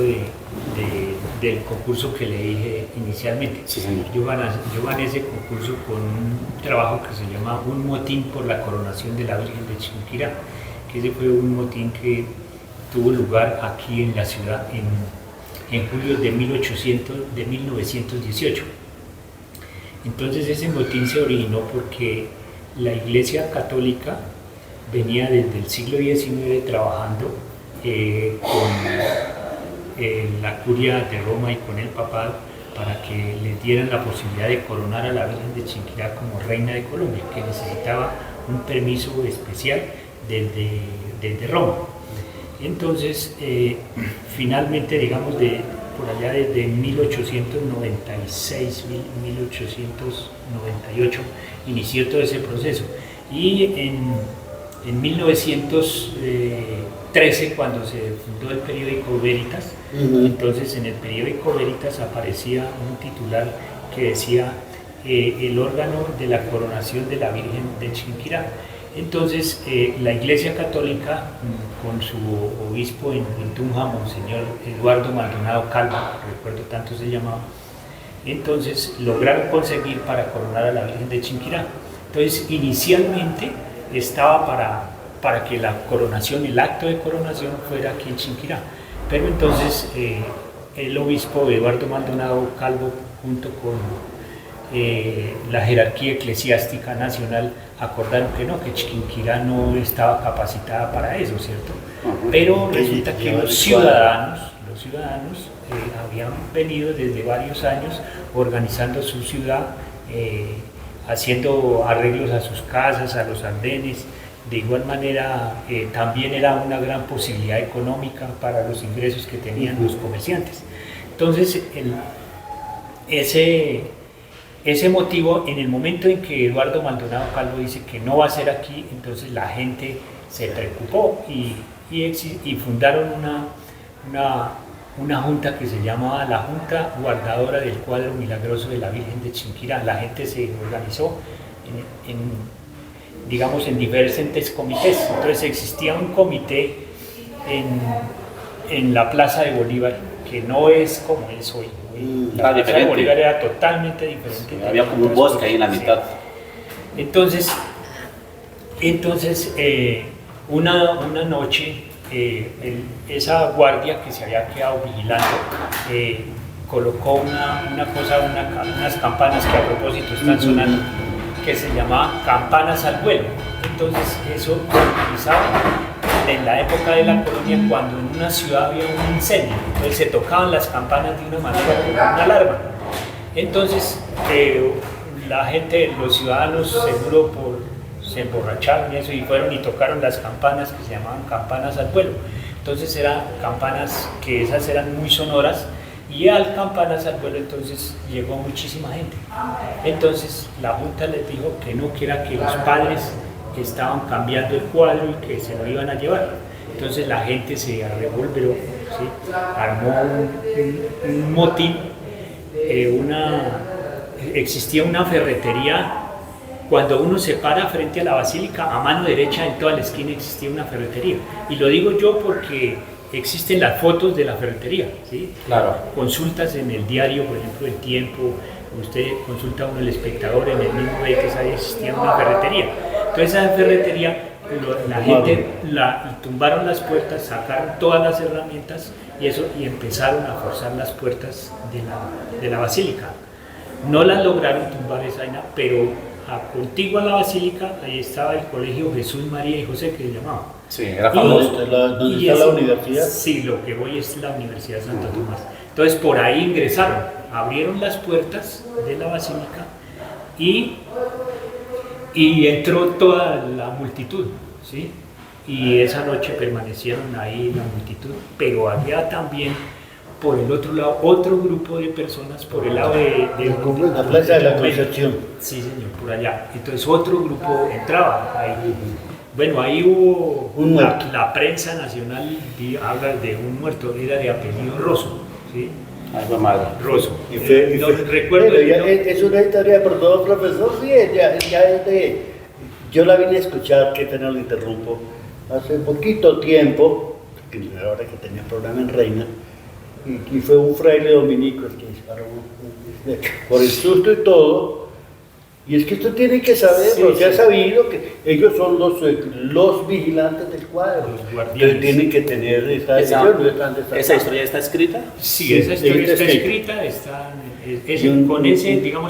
del concurso que le dije inicialmente. Sí, señor. Yo gané ese concurso con un trabajo que se llama Un motín por la coronación de la Virgen de Chiquinquirá, que ese fue un motín que tuvo lugar aquí en la ciudad en julio de 1918. Entonces ese motín se originó porque la Iglesia Católica venía desde el siglo XIX trabajando con la curia de Roma y con el papado para que les dieran la posibilidad de coronar a la Virgen de Chiquinquirá como reina de Colombia, que necesitaba un permiso especial desde Roma. Entonces, finalmente, digamos, por allá desde 1896, 1898, inició todo ese proceso. Y en 1913, cuando se fundó el periódico Veritas, entonces en el periódico Veritas aparecía un titular que decía el órgano de la coronación de la Virgen de Chiquinquirá. Entonces la Iglesia Católica, con su obispo en Tunja, Monseñor Eduardo Maldonado Calva, recuerdo tanto se llamaba, entonces lograron conseguir para coronar a la Virgen de Chiquinquirá. Entonces inicialmente estaba para que la coronación, el acto de coronación fuera aquí en Chiquinquirá, pero entonces el obispo Eduardo Maldonado Calvo junto con la jerarquía eclesiástica nacional acordaron que no, que Chiquinquirá no estaba capacitada para eso, ¿cierto? Pero resulta que los ciudadanos habían venido desde varios años organizando su ciudad, haciendo arreglos a sus casas, a los andenes. De igual manera, también era una gran posibilidad económica para los ingresos que tenían los comerciantes. Entonces, ese motivo, en el momento en que Eduardo Maldonado Calvo dice que no va a ser aquí, entonces la gente se preocupó y fundaron una junta que se llamaba la Junta Guardadora del Cuadro Milagroso de la Virgen de Chinquirá. La gente se organizó digamos, en diferentes comités. Entonces existía un comité en la Plaza de Bolívar, que no es como es hoy. La Plaza de Bolívar era totalmente diferente. Sí, había como un bosque ahí en la mitad. Entonces una noche, esa guardia que se había quedado vigilando colocó unas campanas que a propósito están sonando, que se llamaban campanas al vuelo. Entonces eso se utilizaba en la época de la colonia cuando en una ciudad había un incendio. Entonces se tocaban las campanas de una manera como una alarma. Entonces la gente, los ciudadanos seguro se emborracharon y eso, y fueron y tocaron las campanas que se llamaban campanas al vuelo. Entonces eran campanas que esas eran muy sonoras, y al campanas al vuelo entonces llegó muchísima gente. Entonces la Junta les dijo que no, que era que los padres estaban cambiando el cuadro y que se lo iban a llevar. Entonces la gente se revolvió, ¿sí? Armó un motín. Existía una ferretería. Cuando uno se para frente a la basílica, a mano derecha en toda la esquina existía una ferretería. Y lo digo yo porque existen las fotos de la ferretería, ¿sí? Claro. Consultas en el diario, por ejemplo, El Tiempo, usted consulta uno El Espectador, en el mismo ve que ahí existía una ferretería. Entonces esa ferretería, la gente tumbaron las puertas, sacaron todas las herramientas y empezaron a forzar las puertas de la basílica. No las lograron tumbar esa vaina, pero contigua a la basílica, ahí estaba el colegio Jesús, María y José, que se llamaba. Sí, era famoso. ¿Dónde está la universidad? Sí, lo que voy es la Universidad de Santo Tomás. Entonces por ahí ingresaron, abrieron las puertas de la basílica y entró toda la multitud, ¿sí? Y esa noche permanecieron ahí la multitud, pero había también por el otro lado otro grupo de personas, por el lado de la Plaza de la Concepción. Sí, señor, por allá. Entonces otro grupo entraba ahí. Bueno, ahí hubo la prensa nacional habla de un muerto, era de apellido Rosso, ¿sí? Algo malo. Rosso. Recuerdo. Es una historia, perdón, profesor, sí, yo la vine a escuchar, que pena lo interrumpo, hace poquito tiempo, ahora que tenía programa en Reina, y fue un fraile dominico el que disparó por el susto y todo. Y es que esto tiene que saberlo, se ha sabido que ellos son los vigilantes del cuadro. Los guardianes. Entonces tienen que tener esa historia está escrita. Sí, esa historia está escrita,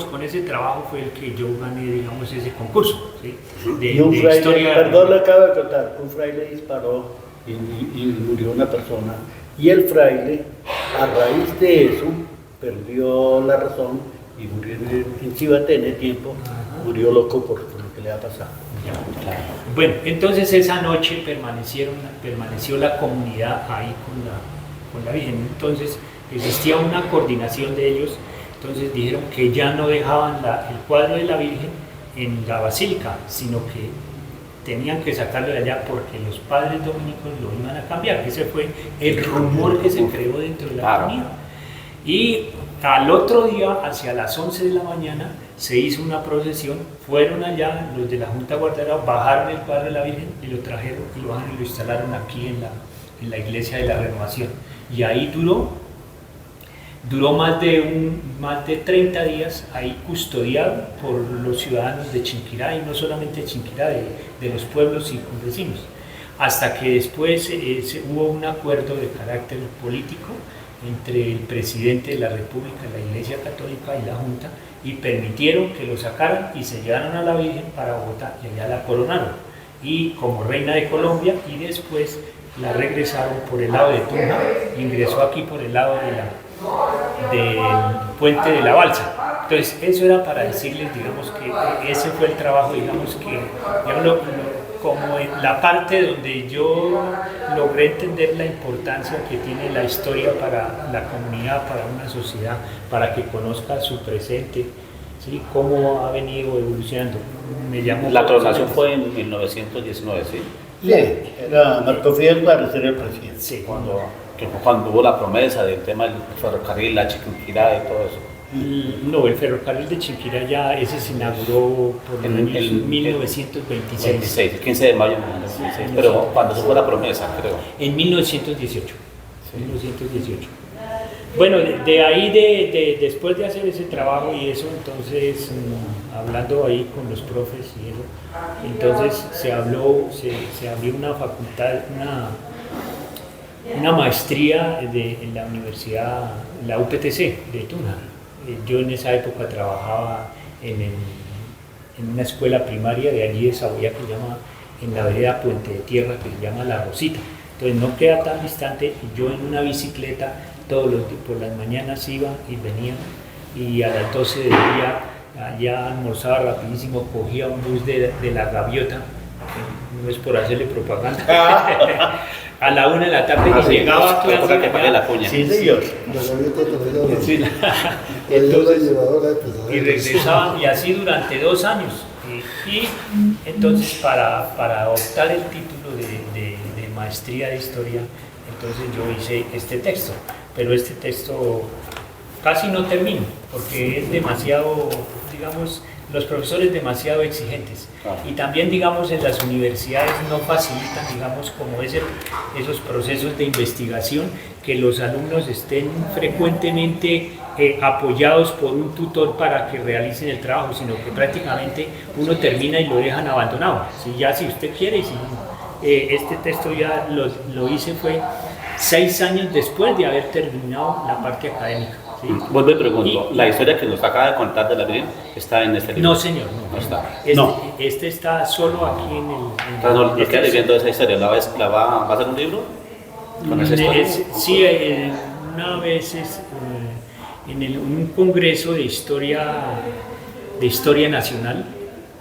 con ese trabajo fue el que yo gané, digamos, ese concurso, ¿sí? Y un fraile, perdón, lo acabo de contar, un fraile disparó y murió una persona. Y el fraile, a raíz de eso, perdió la razón y murió en Cibatene tiempo, murió loco por lo que le ha pasado. Bueno, entonces esa noche permaneció la comunidad ahí con la Virgen. Entonces existía una coordinación de ellos. Entonces dijeron que ya no dejaban el cuadro de la Virgen en la basílica, sino que tenían que sacarlo de allá porque los padres dominicos lo iban a cambiar. Ese fue el rumor que se creó dentro de la comunidad. Y al otro día, hacia las 11 de la mañana, se hizo una procesión, fueron allá, los de la Junta Guardadora bajaron el cuadro de la Virgen y lo trajeron y lo instalaron aquí en la iglesia de la Renovación. Y ahí duró más de 30 días ahí custodiado por los ciudadanos de Chinquirá, y no solamente de Chinquirá, de los pueblos y vecinos, hasta que después hubo un acuerdo de carácter político entre el presidente de la República, la Iglesia Católica y la Junta, y permitieron que lo sacaran y se llevaron a la Virgen para Bogotá y allá la coronaron. Y como reina de Colombia, y después la regresaron por el lado de Tunja, ingresó aquí por el lado del puente de la Balsa. Entonces eso era para decirles, digamos, que ese fue el trabajo, digamos, como en la parte donde yo logré entender la importancia que tiene la historia para la comunidad, para una sociedad, para que conozca su presente, ¿sí? Cómo ha venido evolucionando. Me llamó La coronación fue en 1919, ¿sí? Sí, era Marco Fidel para ser el presidente. Sí. Cuando hubo la promesa del tema del ferrocarril, la Chiquinquirá y todo eso. No, el ferrocarril de Chiquinquirá ya ese se inauguró por En el 1926. 26, el 15 de mayo de 1926, pero cuando se fue la promesa, creo. En 1918. Sí. 1918. Bueno, de ahí, después de hacer ese trabajo y eso, entonces, hablando ahí con los profes y eso, entonces se abrió una facultad, una maestría en la universidad, la UPTC de Tunja. Yo en esa época trabajaba en una escuela primaria de allí de Saboya que se llama, en la vereda Puente de Tierra, que se llama La Rosita. Entonces no queda tan distante, y yo en una bicicleta todos los días por las mañanas iba y venía, y a las 12 del día ya almorzaba rapidísimo, cogía un bus de la Gaviota, que no es por hacerle propaganda, a la 1 de la tarde y llegaba a clase. Que pague la cuña. Sí, señor. La gaviota te Sí, entonces, y regresaban, y así durante 2 años. Y entonces para optar el título de maestría de historia, entonces yo hice este texto, pero este texto casi no termino, porque es demasiado, digamos, los profesores demasiado exigentes. Y también, digamos, en las universidades no facilitan, digamos, como esos procesos de investigación, que los alumnos estén frecuentemente apoyados por un tutor para que realicen el trabajo, sino que prácticamente uno termina y lo dejan abandonado. Si usted quiere, y si este texto ya lo hice fue 6 años después de haber terminado la parte académica. ¿Sí? Vuelvo y pregunto, ¿la historia que nos acaba de contar de la Virgen está en este libro? No, señor, no está. Este está solo aquí en el... Entonces, nos queda leyendo esa historia. ¿Va a ser un libro con esa historia? Sí, una vez en un congreso de historia nacional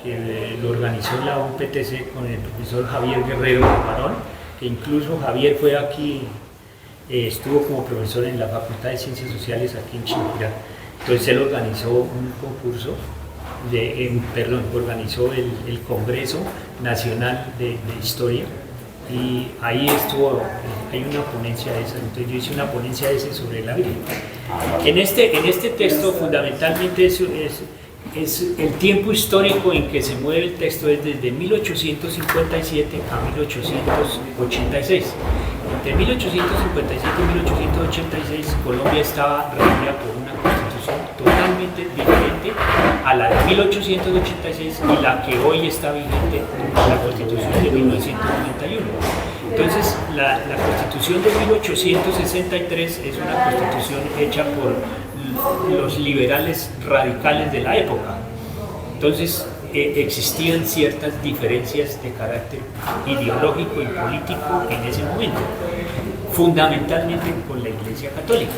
que lo organizó la UPTC con el profesor Javier Guerrero Barón, que incluso Javier fue aquí, estuvo como profesor en la Facultad de Ciencias Sociales aquí en Chiquinquirá. Entonces él organizó un concurso, organizó el Congreso Nacional de Historia, y ahí estuvo, hay una ponencia de esa, entonces yo hice una ponencia de ese sobre la Virgen. En este texto fundamentalmente es el tiempo histórico en que se mueve el texto, es desde 1857 a 1886. Entre 1857 y 1886 Colombia estaba regida por una constitución totalmente diferente a la de 1886 y la que hoy está vigente, la constitución de 1991. Entonces la constitución de 1863 es una constitución hecha por los liberales radicales de la época. Entonces existían ciertas diferencias de carácter ideológico y político en ese momento, fundamentalmente con la Iglesia Católica,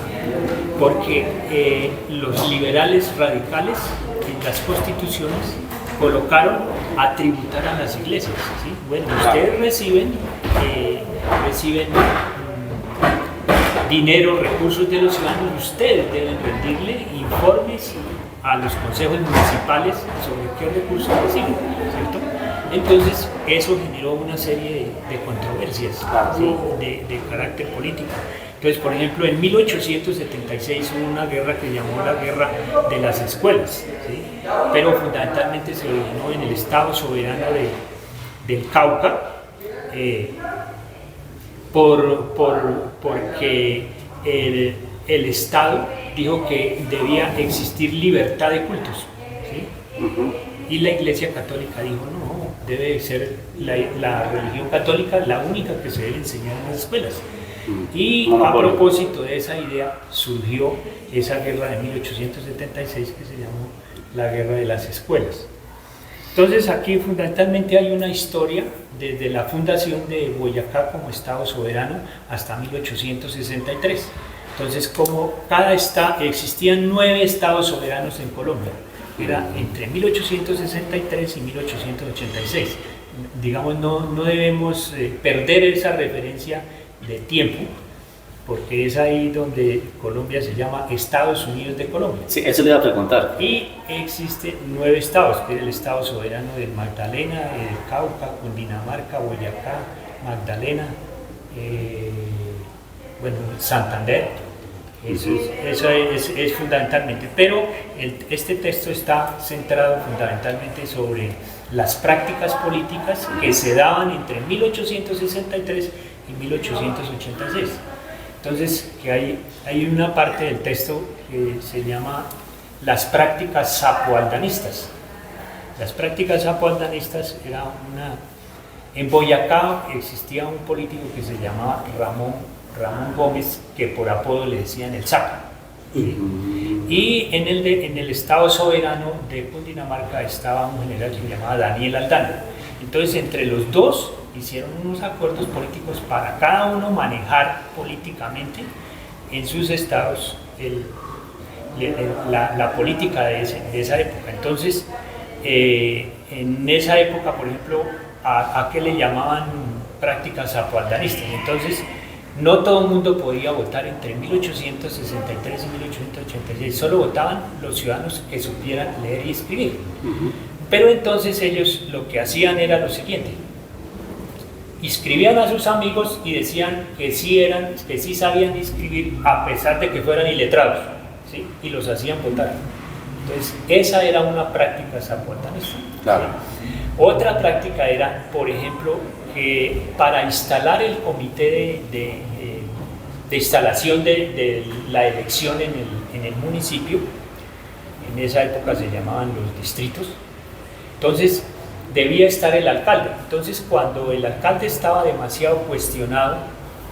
porque los liberales radicales en las constituciones colocaron a tributar a las iglesias, ¿sí? Bueno, ustedes reciben dinero, recursos de los ciudadanos, ustedes deben rendirle informes a los consejos municipales sobre qué recursos reciben, ¿cierto? Entonces eso generó una serie de controversias, ¿sí? de carácter político. Entonces, por ejemplo, en 1876 hubo una guerra que llamó la Guerra de las Escuelas, ¿sí? Pero fundamentalmente se originó en el Estado soberano del Cauca, porque el Estado dijo que debía existir libertad de cultos, ¿sí? Y la Iglesia Católica dijo no, debe ser la religión católica la única que se debe enseñar en las escuelas. Y a Monopolio. propósito de esa idea surgió esa guerra de 1876 que se llamó la Guerra de las Escuelas. Entonces aquí fundamentalmente hay una historia desde la fundación de Boyacá como Estado soberano hasta 1863. Entonces, como existían 9 estados soberanos en Colombia, era entre 1863 y 1886. Digamos, no debemos perder esa referencia de tiempo, porque es ahí donde Colombia se llama Estados Unidos de Colombia. Sí, eso le iba a preguntar. Y existen 9 estados, que es el estado soberano del Magdalena, el Cauca, Cundinamarca, Boyacá, Magdalena, Santander. Eso es fundamentalmente, pero este texto está centrado fundamentalmente sobre las prácticas políticas que se daban entre 1863 y 1886. Entonces, que hay una parte del texto que se llama las prácticas sapoaldanistas. Las prácticas sapoaldanistas era en Boyacá existía un político que se llamaba Ramón Gómez, que por apodo le decían el Sapo. Y en el estado soberano de Cundinamarca estaba un general que se llamaba Daniel Aldana. Entonces, entre los dos hicieron unos acuerdos políticos para cada uno manejar políticamente en sus estados la política de esa época. Entonces, en esa época, por ejemplo, ¿a qué le llamaban prácticas sapoaldanistas? Entonces, no todo el mundo podía votar entre 1863 y 1886, solo votaban los ciudadanos que supieran leer y escribir. Pero entonces ellos lo que hacían era lo siguiente: inscribían a sus amigos y decían que sí sabían escribir a pesar de que fueran iletrados, ¿sí? Y los hacían votar. Entonces, esa era una práctica sapoaldanista. Claro. ¿Sí? Otra práctica era, por ejemplo, que para instalar el comité de instalación de la elección en el municipio, en esa época se llamaban los distritos, entonces debía estar el alcalde. Entonces, cuando el alcalde estaba demasiado cuestionado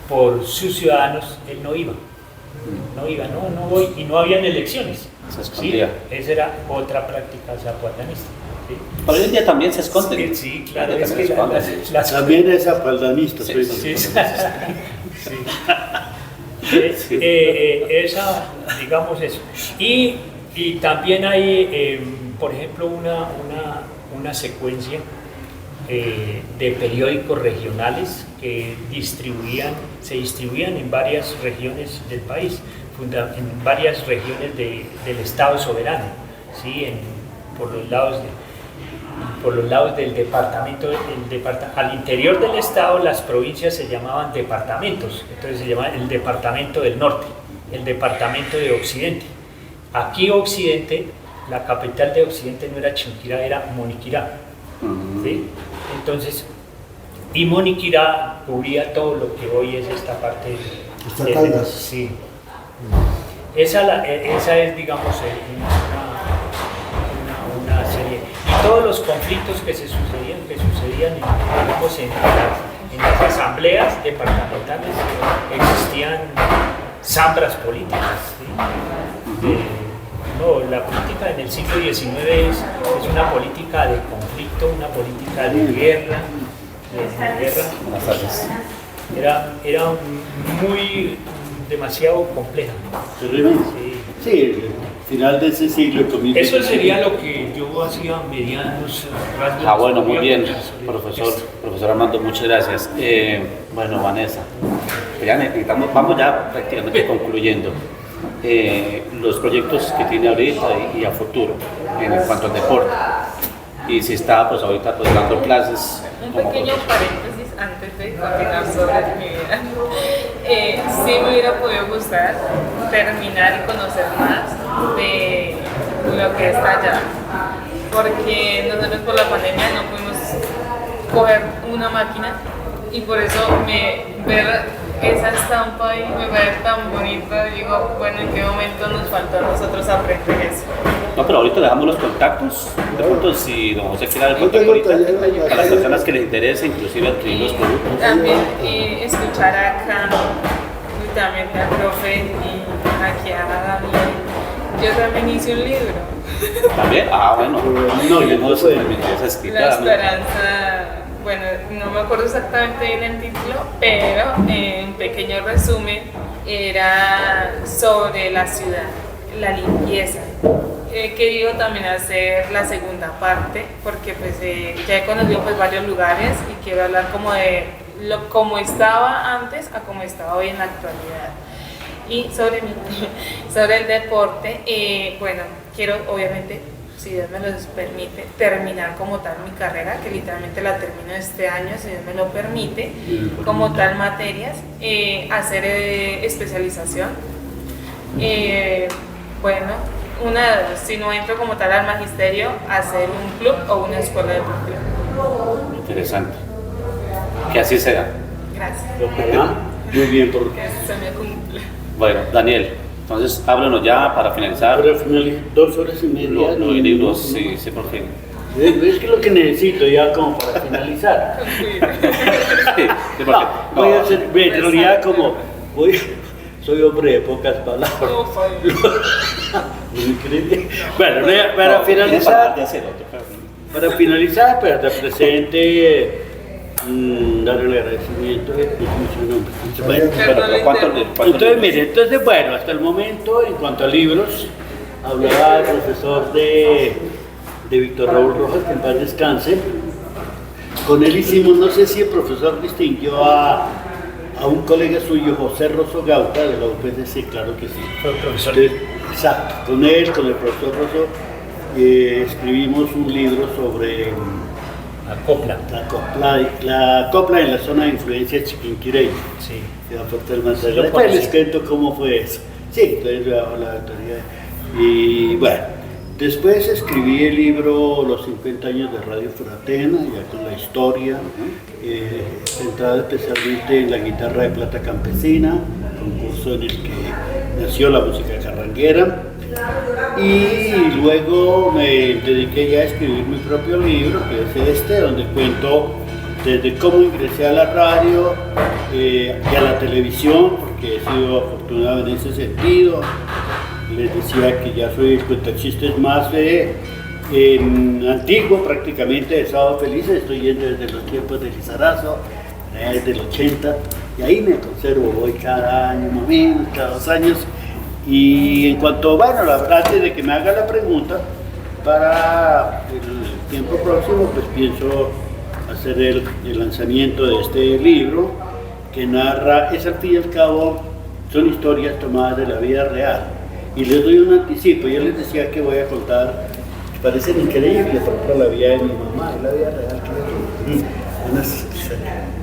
por sus ciudadanos, él no iba, no voy, y no habían elecciones. Se escondía. ¿Sí? Esa era otra práctica zapoaldanista. ¿Sí? Pero hoy en día también se esconden. Sí, claro, También es se que esconden. También es zapaldanista. Sí, pues. Sí, sí. Sí. Esa, digamos eso. Y también hay, por ejemplo, una secuencia de periódicos regionales que se distribuían en varias regiones del país, en varias regiones del Estado soberano, ¿sí? Por los lados del departamento, al interior del estado las provincias se llamaban departamentos, entonces se llamaba el departamento del norte, el departamento de occidente. Aquí occidente, la capital de occidente no era Chinquirá, era Moniquirá, ¿sí? Entonces, y Moniquirá cubría todo lo que hoy es esta parte Hasta Caldas. Sí. Esa es, digamos, una serie. Y todos los conflictos que sucedían digamos, en las asambleas departamentales existían zambras políticas. ¿Sí? No, la política en el siglo XIX es una política de conflicto, una política de guerra. Buenas tardes. Era demasiado compleja. Terrible. Sí, final de ese siglo. Eso sería lo que yo hacía medianos rasgos. Bueno, muy bien, sobre profesor Armando, muchas gracias. Bueno, Vanessa, ya necesitamos, vamos ya prácticamente concluyendo. Los proyectos que tiene ahorita y a futuro en cuanto al deporte. Y si está pues ahorita pues dando clases. Un pequeño paréntesis antes de continuar sobre mi vida. Sí me hubiera podido gustar terminar y conocer más de lo que está allá, porque nosotros por la pandemia no pudimos coger una máquina y por eso ver esa estampa ahí me parece tan bonita. Digo, bueno, ¿en qué momento nos falta a nosotros aprender eso? No, pero ahorita le damos los contactos. De pronto, si don José quiere dar el Yo contacto tengo ahorita, taller a las personas que les interese, inclusive adquirir los productos. También escuchar acá lógicamente al profe y aquí a Daniel. Yo también hice un libro. ¿También? Ah, bueno. No, yo no no sé, sé. me interesa escrita. La esperanza, bueno, no me acuerdo exactamente bien el título, pero en pequeño resumen era sobre la ciudad, la limpieza. He querido también hacer la segunda parte porque pues, ya he conocido pues, varios lugares y quiero hablar como de cómo estaba antes a cómo está hoy en la actualidad. Y sobre sobre el deporte, bueno, quiero obviamente, si Dios me lo permite, terminar como tal mi carrera, que literalmente la termino este año, si Dios me lo permite, como tal materias, hacer especialización. Bueno, si no entro como tal al magisterio, hacer un club o una escuela deportiva. Interesante. Que así sea. Gracias. Ojalá. Muy bien, por Que se me cumpla. Bueno, Daniel, entonces háblanos ya para finalizar. para finalizar 2 horas y media. Los libros, sí, sí, por fin. Es que lo que necesito ya como para finalizar. Sí, porque- No, voy a no, hacer, en realidad soy hombre de pocas palabras. Increíble. Bueno, para no, tienes finalizar, de hacer otro, pero- pero te presente, darle el agradecimiento. Bueno, pero ¿cuántos entonces, libros? mire, bueno, hasta el momento, en cuanto a libros, hablaba el profesor de Víctor Raúl Rojas, que en paz descanse. Con él hicimos, no sé si el profesor distinguió a un colega suyo, José Rosso Gauta, de la UPDC, claro que sí. Fue profesor. Entonces, exacto, con él, con el profesor Rosso, escribimos un libro sobre Acopla. la copla en la zona de influencia chiquinquirey. Sí. Después les conocí. cuento cómo fue eso. Sí, entonces la autoridad. Y bueno, después escribí el libro Los 50 años de Radio Fratena, ya con la historia, centrada especialmente en la guitarra de plata campesina, concurso en el que nació la música carranguera. Y luego me dediqué ya a escribir mi propio libro, que es donde cuento desde cómo ingresé a la radio y a la televisión, porque he sido afortunado en ese sentido. Les decía que ya soy el cuentachistes más antiguo prácticamente de Sábado Feliz, estoy yendo desde los tiempos de Lizarazo, desde el 80, y ahí me conservo, voy cada año más o menos, cada 2 años. Y en cuanto, bueno, antes de que me haga la pregunta, para el tiempo próximo, pues pienso hacer el lanzamiento de este libro, que narra, es al fin y al cabo, son historias tomadas de la vida real. Y les doy un anticipo, yo les decía que voy a contar, parecen increíbles, por ejemplo, la vida de mi mamá, la vida real que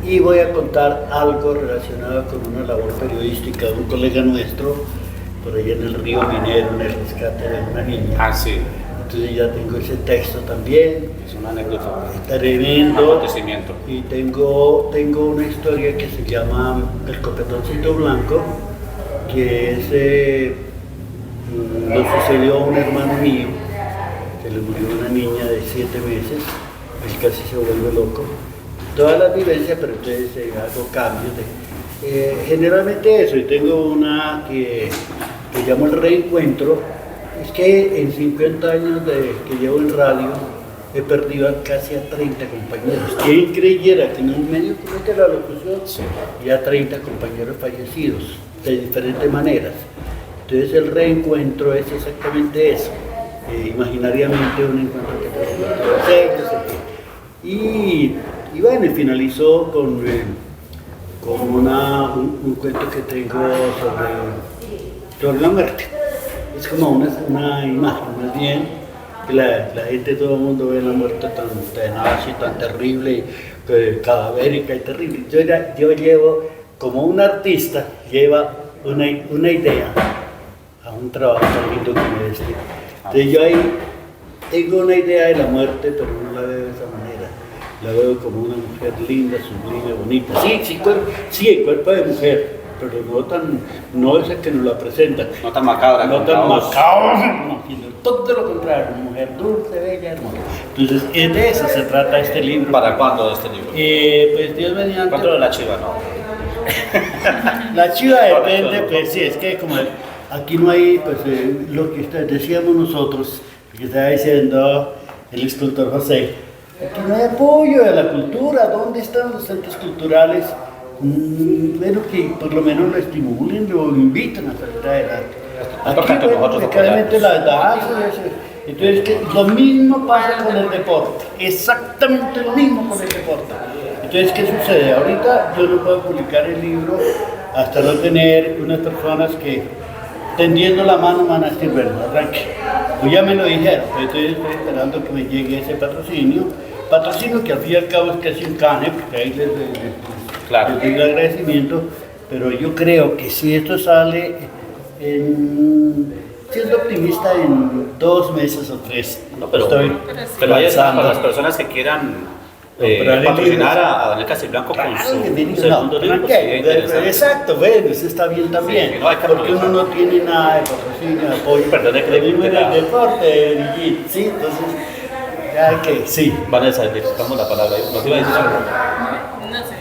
yo y voy a contar algo relacionado con una labor periodística de un colega nuestro, por allá en el río Minero, en el rescate de una niña. Ah, sí, Entonces ya tengo ese texto también, es una anécdota. tremendo. Acontecimiento. Y tengo una historia que se llama El Copetoncito Blanco, que lo sucedió a un hermano mío, que le murió una niña de 7 meses, él casi se vuelve loco. Todas las vivencias, pero entonces hago cambios generalmente eso, y tengo una que llamo El Reencuentro. Es que en 50 años que llevo en radio he perdido casi a 30 compañeros. ¿Quién creyera que en un medio como este de la locución ya 30 compañeros fallecidos de diferentes maneras? Entonces el reencuentro es exactamente eso, imaginariamente un encuentro que tenemos todos ellos. Y bueno, y finalizó con un cuento que tengo sobre la muerte. Es como una imagen, más bien, que la gente, todo el mundo ve la muerte tan tenaz y tan terrible, cadavérica y terrible. Yo llevo, como un artista, lleva una idea a un trabajo tan lindo como este. Entonces yo ahí tengo una idea de la muerte, pero no la veo de esa manera. La veo como una mujer linda, sublime, bonita. Sí, el cuerpo de mujer, pero no esa que nos la presentan. No tan macabra. No como tan la voz. macabra, no, sino todo lo contrario, una mujer dulce, bella, hermosa. Entonces, de eso se trata este libro. ¿Para cuándo este libro? Pues Dios mediante. ¿Cuánto de la chiva, no? La chiva depende, pues sí, es que como aquí no hay, pues lo que decíamos nosotros, que estaba diciendo el escultor José, aquí no hay apoyo de la cultura. ¿Dónde están los centros culturales? Bueno, que por lo menos lo estimulen, lo inviten a salir adelante. Aquí, bueno, claramente la danza y eso. Entonces, lo mismo pasa con el deporte, exactamente lo mismo con el deporte. Entonces, ¿qué sucede? Ahorita yo no puedo publicar el libro hasta no tener unas personas que, tendiendo la mano, van a decir, bueno, arranque. Pues ya me lo dijeron, entonces estoy esperando que me llegue ese patrocinio que al fin y al cabo es casi un canje, porque ahí les doy el agradecimiento, pero yo creo que si esto sale siendo optimista en 2 meses o 3, No, pero hay para las personas que quieran patrocinar a Daniel Castilblanco con su segundo libro. Exacto, bueno, eso está bien también, Sí, no hay que porque uno no tiene nada de patrocinio, de apoyo, Perdón, en el deporte, sí, entonces, hay que, sí. Vanessa, necesitamos la palabra. ¿Nos iba a decir algo? No sé.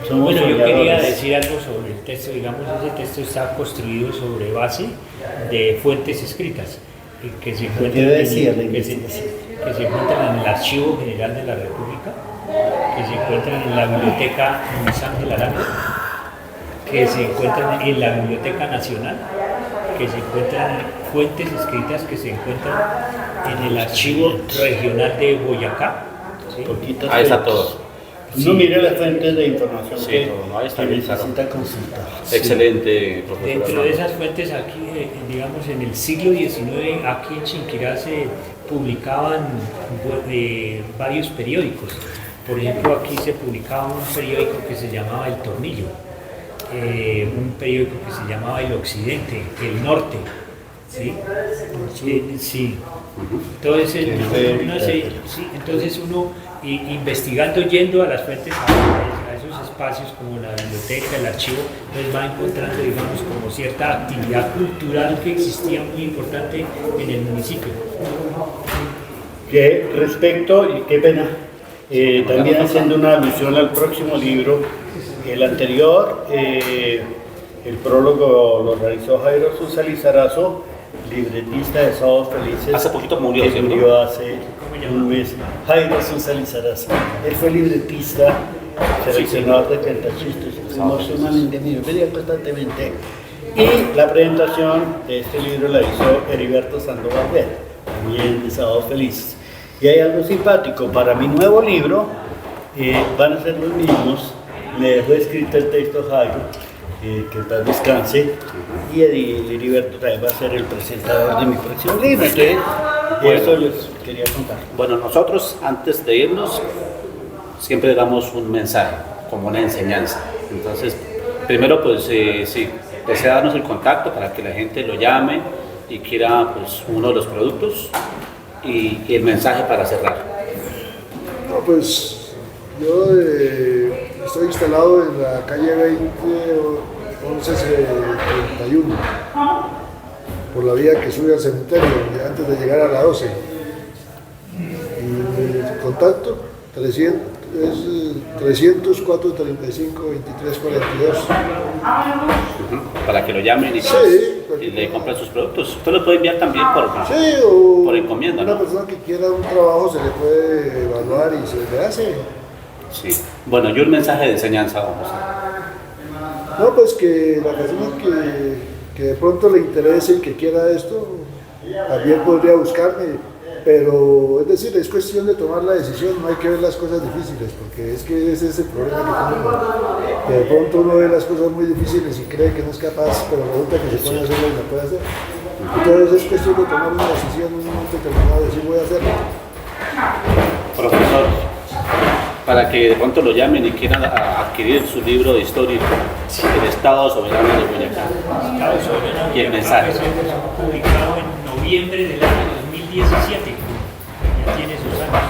Somos Bueno, yo quería soñadores. decir algo sobre el texto. Digamos, ese texto está construido sobre base de fuentes escritas que se encuentran, Quiero decir, que se encuentran en el Archivo General de la República, que se encuentran en la Biblioteca Luis Ángel Arango, que se encuentran en la Biblioteca Nacional, que se encuentran fuentes escritas que se encuentran en el Archivo Regional de Boyacá. ¿Sí? Poquitas Ahí está fuentes. todo. Uno mira las fuentes de información Sí, que, todo, ¿no? Ahí está que bien, necesita consultar. Excelente, profesor. Dentro Armando. de esas fuentes, aquí, digamos, en el siglo XIX, aquí en Chinquirá se publicaban varios periódicos. Por ejemplo, aquí se publicaba un periódico que se llamaba El Tornillo, un periódico que se llamaba El Occidente, El Norte, ¿sí? Sí. Entonces, entonces uno investigando, yendo a las fuentes, a esos espacios como la biblioteca, el archivo, entonces va encontrando, digamos, como cierta actividad cultural que existía muy importante en el municipio. Que respecto, y qué pena, también haciendo una alusión al próximo libro, el anterior, el prólogo lo realizó Jairo Sosa Lizarazo, libretista de Sábados Felices. Hace poquito murió, que ¿cierto? murió hace un mes. Jairo Sosa Lizarazo. Él fue libretista, seleccionador de cantachistas, emocionalmente mío, venía constantemente. Y la presentación de este libro la hizo Heriberto Sandoval Vera, también de Sábados Felices. Y hay algo simpático, para mi nuevo libro van a ser los mismos, le dejó escrito el texto Jairo, que tal descanse, y Heriberto también va a ser el presentador de mi próximo libro. Entonces, eso les quería contar. Bueno, nosotros antes de irnos siempre damos un mensaje, como una enseñanza. Entonces, primero pues sí, desea darnos el contacto para que la gente lo llame y quiera pues uno de los productos y el mensaje para cerrar. No, pues yo estoy instalado en la calle 20, 1131, por la vía que sube al cementerio, antes de llegar a la 12. Y el contacto 304 35 23 42. Para que lo llamen y, Sí, y le compren sus productos. Usted lo puede enviar también Sí, o por encomienda, una ¿no? persona que quiera un trabajo se le puede evaluar y se le hace. Sí. Bueno, yo un mensaje de enseñanza vamos a... No, pues que la persona que de pronto le interese y que quiera esto, también podría buscarme, pero es decir, es cuestión de tomar la decisión, no hay que ver las cosas difíciles, porque es que ese es el problema que tenemos, que de pronto uno ve las cosas muy difíciles y cree que no es capaz, pero resulta que se puede hacerlo y lo puede hacer. Entonces es cuestión de tomar una decisión en un momento determinado, de decir voy a hacerlo. Profesor, para que de pronto lo llamen y quieran adquirir su libro de historia, El Estado Soberano de Boyacá. Estado Soberano Y el de mensaje. Boyacá, que se publicado en noviembre del año 2017, ya tiene sus años.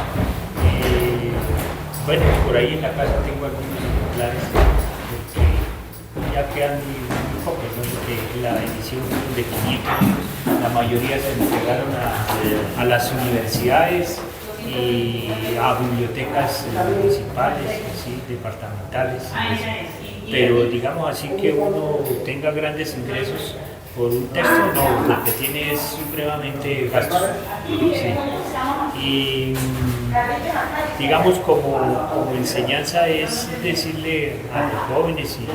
Bueno, por ahí en la casa tengo algunos ejemplares, porque ya quedan muy pocos, ¿no? Porque la edición de 500, la mayoría se entregaron a las universidades y a bibliotecas municipales, ¿sí? Departamentales. pero digamos así que uno tenga grandes ingresos por un texto, no, lo que tiene es supremamente gastos. Sí. Y digamos como enseñanza es decirle a los jóvenes y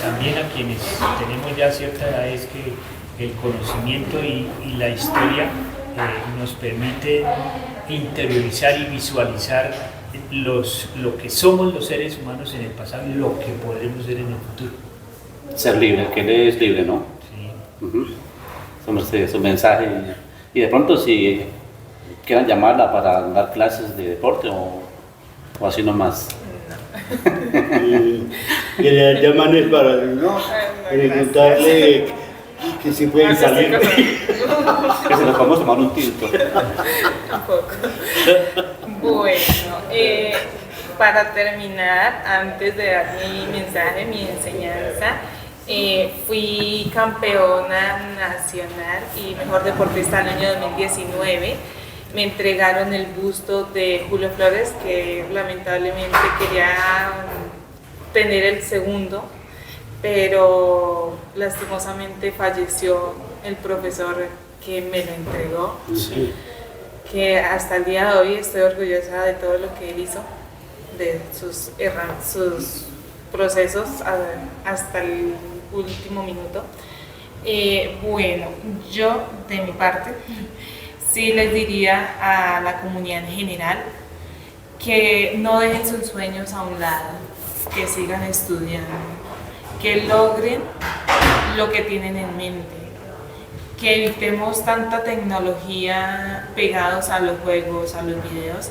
también a quienes tenemos ya cierta edad es que el conocimiento y la historia nos permite interiorizar y visualizar lo que somos los seres humanos en el pasado y lo que podremos ser en el futuro. Ser libre, que él es libre, ¿no? Sí. Su mensaje. Y de pronto si quieran llamarla para dar clases de deporte o así nomás. Que le llaman es para, ¿no? Preguntarle que si pueden salir. Que se nos vamos a tomar un tinto. Un poco. Bueno, para terminar, antes de dar mi mensaje, mi enseñanza, fui campeona nacional y mejor deportista del año 2019. Me entregaron el busto de Julio Flores, que lamentablemente quería tener el segundo, pero lastimosamente falleció el profesor que me lo entregó. Sí. Que hasta el día de hoy estoy orgullosa de todo lo que él hizo, de sus procesos hasta el último minuto. Bueno, yo de mi parte sí les diría a la comunidad en general que no dejen sus sueños a un lado, que sigan estudiando, que logren lo que tienen en mente, que evitemos tanta tecnología pegados a los juegos, a los videos,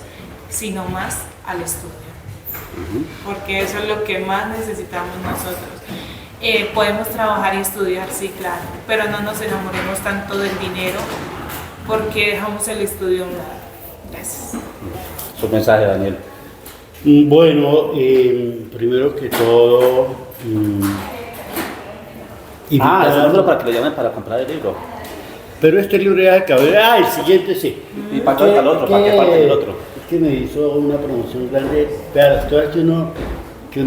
sino más al estudio, porque eso es lo que más necesitamos nosotros. Podemos trabajar y estudiar, sí, claro, pero no nos enamoremos tanto del dinero porque dejamos el estudio a un lado. Gracias. Su mensaje, Daniel. Bueno, primero que todo, Segundo para que lo llamen para comprar el libro. pero este libro ya acabó. El siguiente sí. ¿Y para qué falta el otro? ¿Para qué falta el otro? Es que me hizo una promoción grande. Vea, las cosas que uno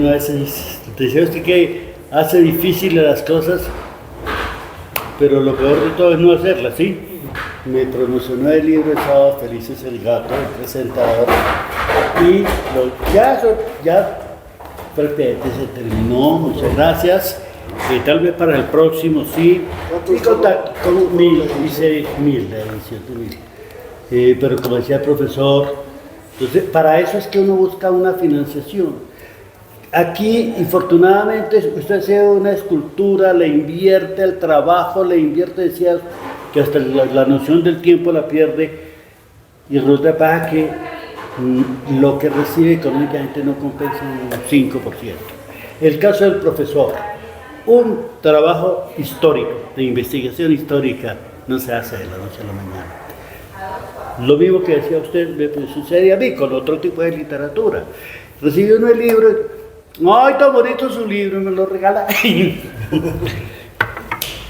a veces decía usted que hace difíciles las cosas, pero lo peor de todo es no hacerlas, ¿sí? Me promocionó el libro El Sábado Feliz es el Gato, el presentador, y ya prácticamente se terminó. Muchas gracias. Tal vez para el próximo, sí. Mi contacto con dice 1000, la edición de 1000. Pero como decía el profesor, entonces para eso es que uno busca una financiación. Aquí, infortunadamente, usted hace una escultura, le invierte el trabajo, le invierte, decía, que hasta la noción del tiempo la pierde, y resulta para que lo que recibe económicamente no compensa un 5%. El caso del profesor, un trabajo histórico, de investigación histórica, no se hace de la noche a la mañana. Lo mismo que decía usted, me sucede a mí con otro tipo de literatura. Recibe uno el libro, ¡ay, tan bonito su libro! Y me lo regala.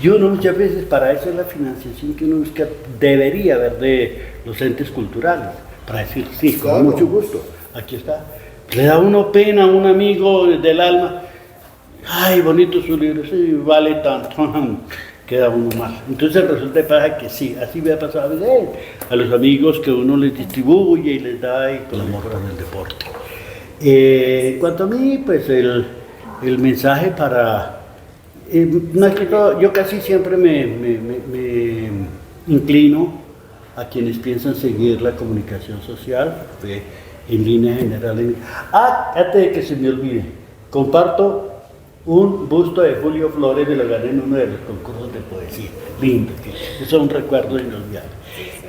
Y uno muchas veces, para eso es la financiación que uno busca, debería haber de los entes culturales, para decir, sí, con mucho gusto, aquí está. Le da uno pena a un amigo del alma, ¡ay, bonito su libro! Sí, vale tanto. Queda uno mal. Entonces resulta que sí, así me ha pasado a los amigos que uno les distribuye y les da y colaboran en el deporte. Cuanto a mí, pues el mensaje para... no es que todo, yo casi siempre me inclino a quienes piensan seguir la comunicación social, en línea general. Antes de que se me olvide, comparto un busto de Julio Flores, me lo gané en uno de los concursos de poesía. Lindo, que es un recuerdo inolvidable.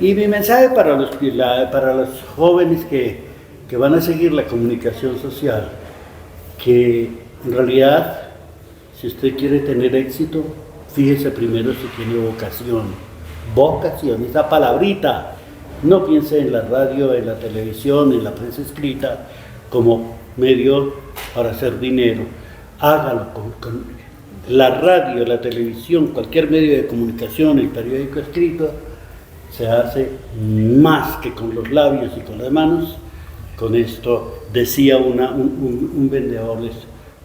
Y mi mensaje para los jóvenes que van a seguir la comunicación social, que en realidad, si usted quiere tener éxito, fíjese primero si tiene vocación. Vocación, esa palabrita. No piense en la radio, en la televisión, en la prensa escrita como medio para hacer dinero. Hágalo con la radio, la televisión, cualquier medio de comunicación, el periódico escrito, se hace más que con los labios y con las manos. Con esto decía un vendedor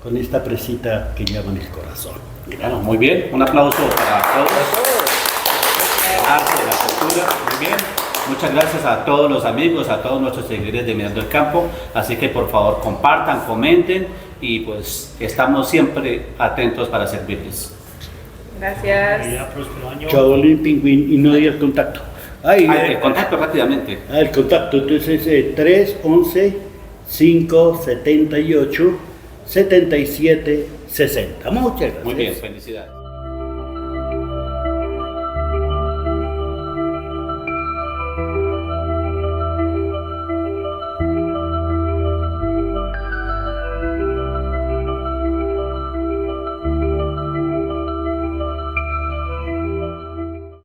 con esta presita que llaman el corazón. Bueno, muy bien, un aplauso para todos. El arte de la cultura, muy bien. Muchas gracias a todos los amigos, a todos nuestros seguidores de Mirando el Campo. Así que por favor compartan, comenten y pues estamos siempre atentos para servirles. Gracias. Próximo año. Chabolín, Pingüín, y no diga el contacto. El contacto rápidamente. El contacto, entonces 311 578 77 60. Muchas gracias. Muy bien, felicidades.